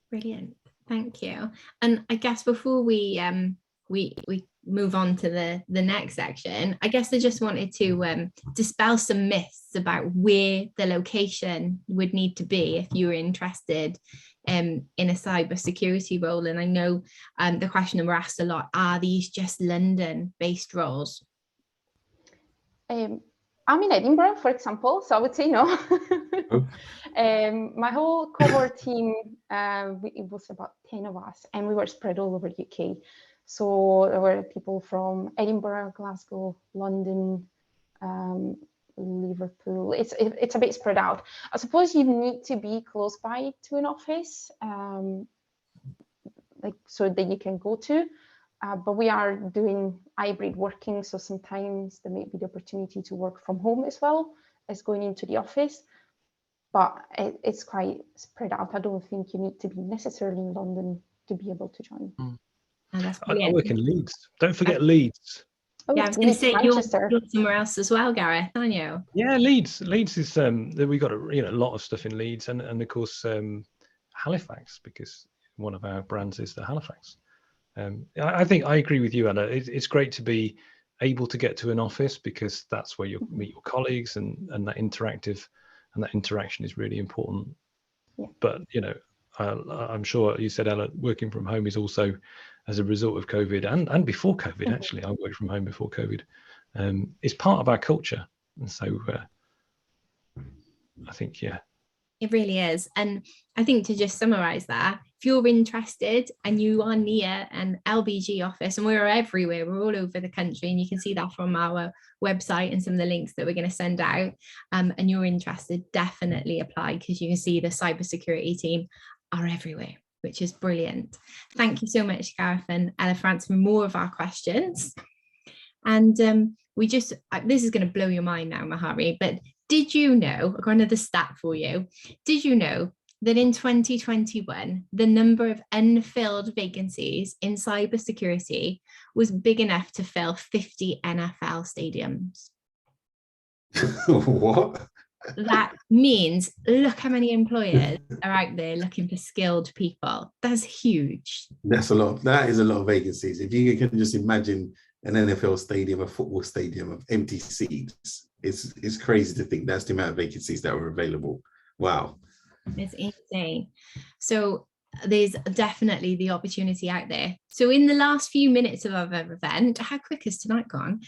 Brilliant, thank you. And I guess before we move on to the next section, I guess I just wanted to dispel some myths about where the location would need to be if you were interested in a cybersecurity role. And I know the question that we're asked a lot, are these just London-based roles? I'm in Edinburgh, for example, so I would say no. My whole cohort team, it was about 10 of us, and we were spread all over UK. So there were people from Edinburgh, Glasgow, London, Liverpool. It's a bit spread out. I suppose you need to be close by to an office, like, so that you can go to. But we are doing hybrid working, so sometimes there may be the opportunity to work from home as well as going into the office. But it's quite spread out. I don't think you need to be necessarily in London to be able to join. I work in Leeds. Don't forget Leeds. Oh, yeah, I was going to say you're somewhere else as well, Gareth, aren't you? Yeah, Leeds. Leeds is we got a lot of stuff in Leeds, and of course Halifax, because one of our brands is the Halifax. I think I agree with you, Anna. It's great to be able to get to an office, because that's where you meet your colleagues, and that interaction is really important. Yeah. But I'm sure you said, Ella, working from home is also as a result of COVID and before COVID. Actually, I worked from home before COVID. It's part of our culture, and so I think it really is. And I think to just summarize that, if you're interested and you are near an LBG office, and we're everywhere, we're all over the country, and you can see that from our website and some of the links that we're going to send out, and you're interested, definitely apply, because you can see the cybersecurity team are everywhere, which is brilliant. Thank you so much, Gareth and Ella, for answering more of our questions. And this is going to blow your mind now, Mahari, but did you know, I've got another stat for you, did you know that in 2021, the number of unfilled vacancies in cybersecurity was big enough to fill 50 NFL stadiums. What? That means, look how many employers are out there looking for skilled people. That's huge. That's a lot. That is a lot of vacancies. If you can just imagine an NFL stadium, a football stadium of empty seats, it's crazy to think that's the amount of vacancies that were available. Wow. It's insane. So there's definitely the opportunity out there. So in the last few minutes of our event, how quick has tonight gone?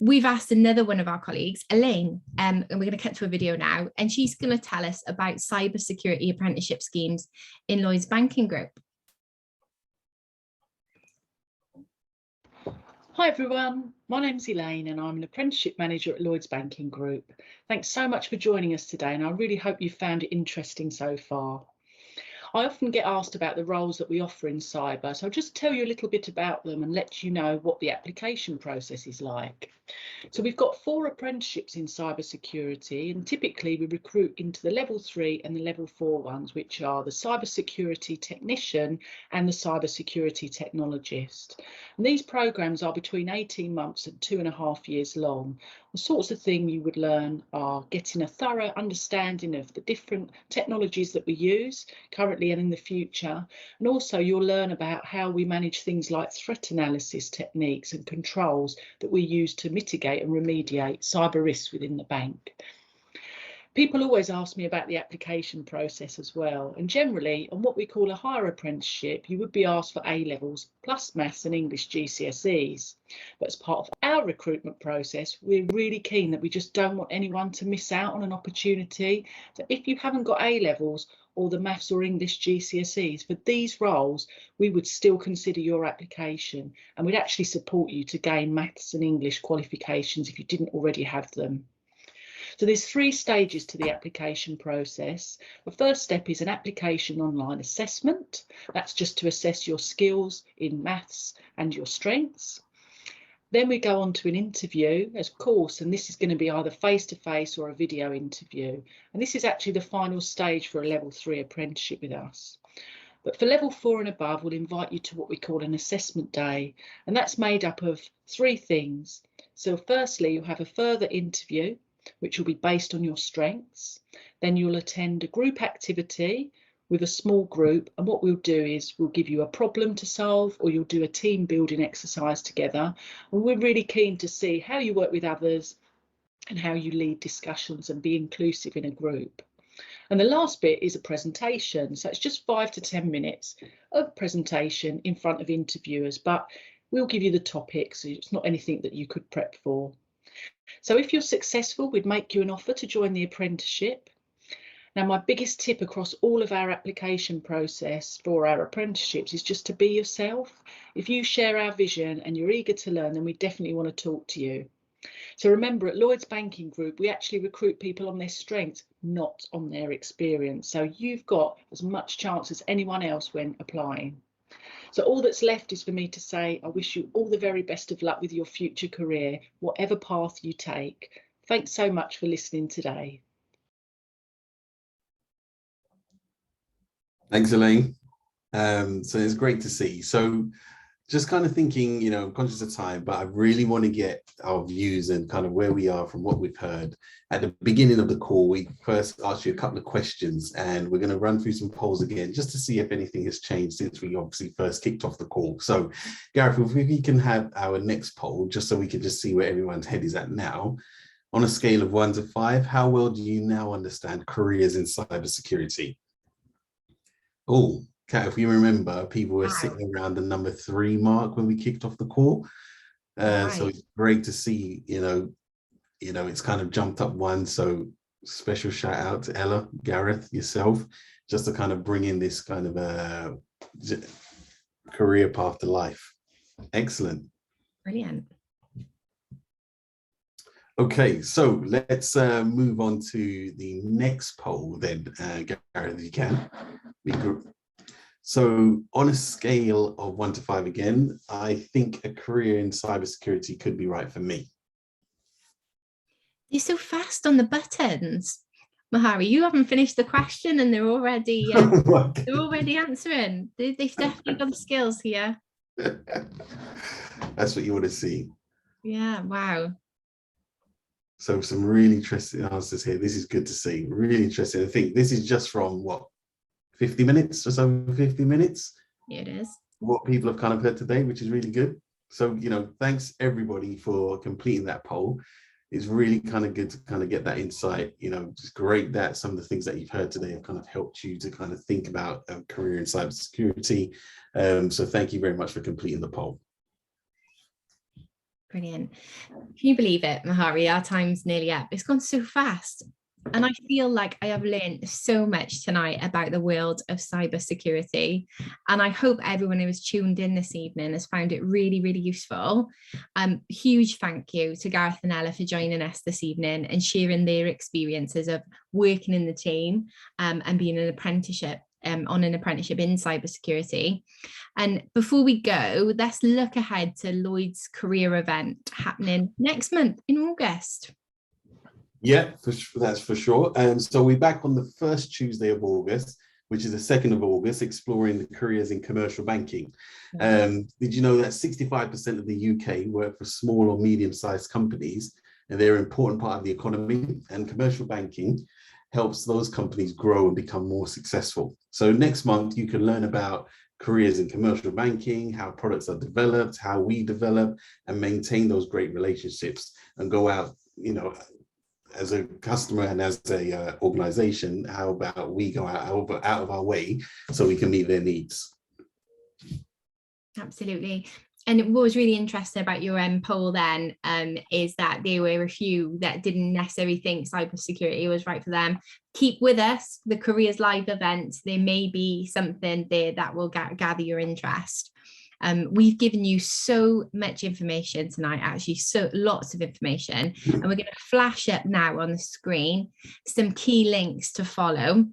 We've asked another one of our colleagues, Elaine, and we're going to cut to a video now, and she's going to tell us about cybersecurity apprenticeship schemes in Lloyds Banking Group. Hi everyone, my name's Elaine and I'm an apprenticeship manager at Lloyds Banking Group. Thanks so much for joining us today, and I really hope you found it interesting so far. I often get asked about the roles that we offer in cyber, so I'll just tell you a little bit about them and let you know what the application process is like. So we've got 4 apprenticeships in cyber security, and typically we recruit into the level 3 and the level 4 ones, which are the cyber security technician and the cyber security technologist. And these programs are between 18 months and 2.5 years long. The sorts of things you would learn are getting a thorough understanding of the different technologies that we use currently and in the future, and also you'll learn about how we manage things like threat analysis techniques and controls that we use to mitigate and remediate cyber risks within the bank. People always ask me about the application process as well, and generally on what we call a higher apprenticeship you would be asked for A levels plus maths and English GCSEs. But as part of our recruitment process we're really keen that we just don't want anyone to miss out on an opportunity. So if you haven't got A levels or the maths or English GCSEs for these roles, we would still consider your application, and we'd actually support you to gain maths and English qualifications if you didn't already have them. So there's 3 stages to the application process. The first step is an application online assessment. That's just to assess your skills in maths and your strengths. Then we go on to an interview, of course, and this is going to be either face-to-face or a video interview. And this is actually the final stage for a level 3 apprenticeship with us. But for level 4 and above, we'll invite you to what we call an assessment day. And that's made up of 3 things. So firstly, you'll have a further interview, which will be based on your strengths. Then you'll attend a group activity with a small group, and what we'll do is we'll give you a problem to solve, or you'll do a team building exercise together, and we're really keen to see how you work with others and how you lead discussions and be inclusive in a group. And the last bit is a presentation, so it's just 5 to 10 minutes of presentation in front of interviewers, but we'll give you the topics, so it's not anything that you could prep for. So if you're successful, we'd make you an offer to join the apprenticeship. Now, my biggest tip across all of our application process for our apprenticeships is just to be yourself. If you share our vision and you're eager to learn, then we definitely want to talk to you. So remember, at Lloyds Banking Group, we actually recruit people on their strengths, not on their experience. So you've got as much chance as anyone else when applying. So all that's left is for me to say, I wish you all the very best of luck with your future career, whatever path you take. Thanks so much for listening today. Thanks, Elaine. So it's great to see. So just kind of thinking, you know, I'm conscious of time, but I really want to get our views and kind of where we are from what we've heard. At the beginning of the call, we first asked you a couple of questions, and we're going to run through some polls again just to see if anything has changed since we obviously first kicked off the call. So Gareth, if we can have our next poll, just so we can just see where everyone's head is at now. On a scale of 1 to 5, how well do you now understand careers in cybersecurity? Oh, Kat, if you remember, people were sitting around the number 3 mark when we kicked off the call. So it's great to see, you know, it's kind of jumped up 1. So special shout out to Ella, Gareth, yourself, just to kind of bring in this kind of career path to life. Excellent. Brilliant. Okay, so let's move on to the next poll then, Gareth, if you can. So on a scale of 1 to 5 again, I think a career in cybersecurity could be right for me. You're so fast on the buttons. Mahari, you haven't finished the question and they're already answering. They've definitely got the skills here. That's what you want to see. Yeah, wow. So some really interesting answers here. This is good to see. Really interesting. I think this is just from what, 50 minutes or so, 50 minutes? Yeah, it is. What people have kind of heard today, which is really good. So, thanks everybody for completing that poll. It's really kind of good to kind of get that insight. It's great that some of the things that you've heard today have kind of helped you to kind of think about a career in cybersecurity. So thank you very much for completing the poll. Brilliant. Can you believe it, Mahari? Our time's nearly up. It's gone so fast. And I feel like I have learned so much tonight about the world of cybersecurity. And I hope everyone who was tuned in this evening has found it really, really useful. Huge thank you to Gareth and Ella for joining us this evening and sharing their experiences of working in the team and being an apprenticeship. On an apprenticeship in cybersecurity. And before we go, let's look ahead to Lloyd's career event happening next month in August. Yeah, that's for sure. So we're back on the first Tuesday of August, which is the 2nd of August, exploring the careers in commercial banking. Did you know that 65% of the UK work for small or medium-sized companies, and they're an important part of the economy, and commercial banking helps those companies grow and become more successful. So next month, you can learn about careers in commercial banking, how products are developed, how we develop and maintain those great relationships, and go out, as a customer and as a organization, how about we go out of our way so we can meet their needs? Absolutely. And what was really interesting about your poll then is that there were a few that didn't necessarily think cybersecurity was right for them. Keep with us, the Careers Live event. There may be something there that will gather your interest. We've given you so much information tonight, actually, so lots of information. And we're going to flash up now on the screen some key links to follow.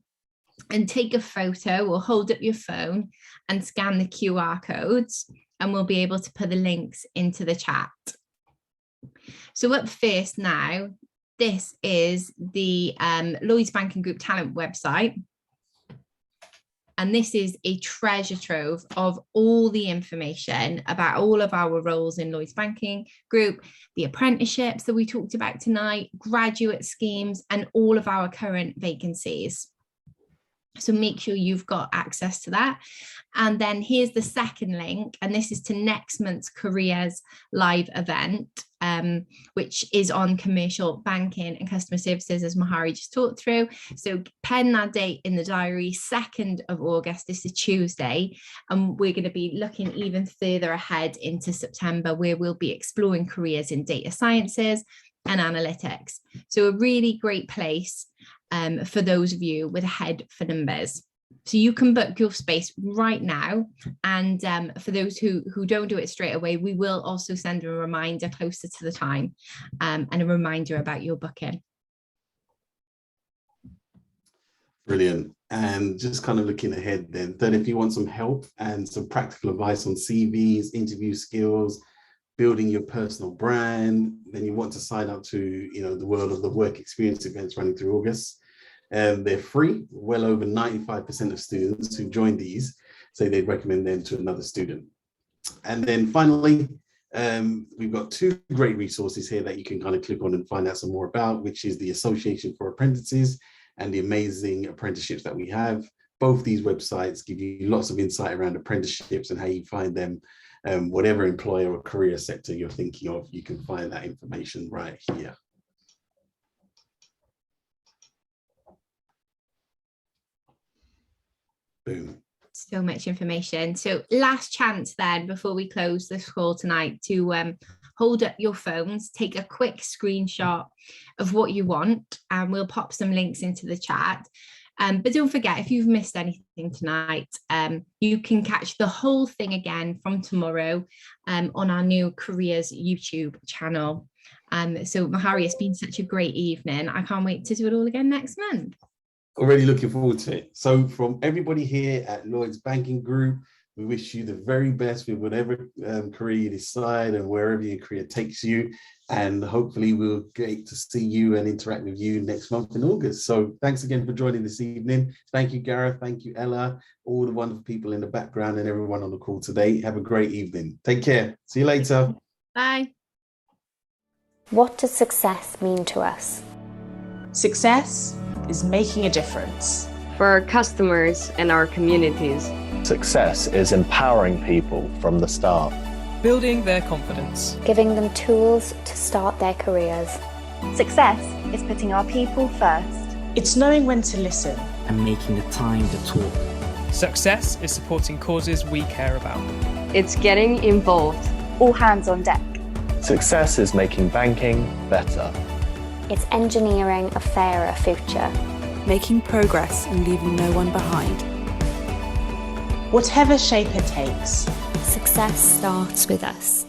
And take a photo or hold up your phone and scan the QR codes, and we'll be able to put the links into the chat. So up first now, this is the Lloyds Banking Group Talent website. And this is a treasure trove of all the information about all of our roles in Lloyds Banking Group, the apprenticeships that we talked about tonight, graduate schemes, and all of our current vacancies. So make sure you've got access to that. And then here's the second link, and this is to next month's Careers Live event, which is on commercial banking and customer services, as Mahari just talked through. So pen that date in the diary, 2nd of August, this is Tuesday, and we're going to be looking even further ahead into September, where we'll be exploring careers in data sciences and analytics. So a really great place for those of you with a head for numbers. So you can book your space right now. And for those who don't do it straight away, we will also send a reminder closer to the time and a reminder about your booking. Brilliant. And just kind of looking ahead then, if you want some help and some practical advice on CVs, interview skills, building your personal brand, then you want to sign up to the World of the Work Experience events running through August. They're free. Well over 95% of students who join these say they'd recommend them to another student. And then finally, we've got 2 great resources here that you can kind of click on and find out some more about, which is the Association for Apprentices and the amazing apprenticeships that we have. Both these websites give you lots of insight around apprenticeships and how you find them. Whatever employer or career sector you're thinking of, you can find that information right here. Boom. So much information. So last chance then before we close this call tonight to hold up your phones, take a quick screenshot of what you want, and we'll pop some links into the chat. But don't forget, if you've missed anything tonight, you can catch the whole thing again from tomorrow on our new Careers YouTube channel. So Mahari, it's been such a great evening. I can't wait to do it all again next month. Already looking forward to it. So from everybody here at Lloyds Banking Group, We wish you the very best with whatever career you decide and wherever your career takes you. And hopefully we'll get to see you and interact with you next month in August. So thanks again for joining this evening. Thank you, Gareth. Thank you, Ella, all the wonderful people in the background and everyone on the call today. Have a great evening. Take care. See you later. Bye. What does success mean to us? Success is making a difference. For our customers and our communities. Success is empowering people from the start. Building their confidence. Giving them tools to start their careers. Success is putting our people first. It's knowing when to listen. And making the time to talk. Success is supporting causes we care about. It's getting involved. All hands on deck. Success is making banking better. It's engineering a fairer future. Making progress and leaving no one behind. Whatever shape it takes. Success starts with us.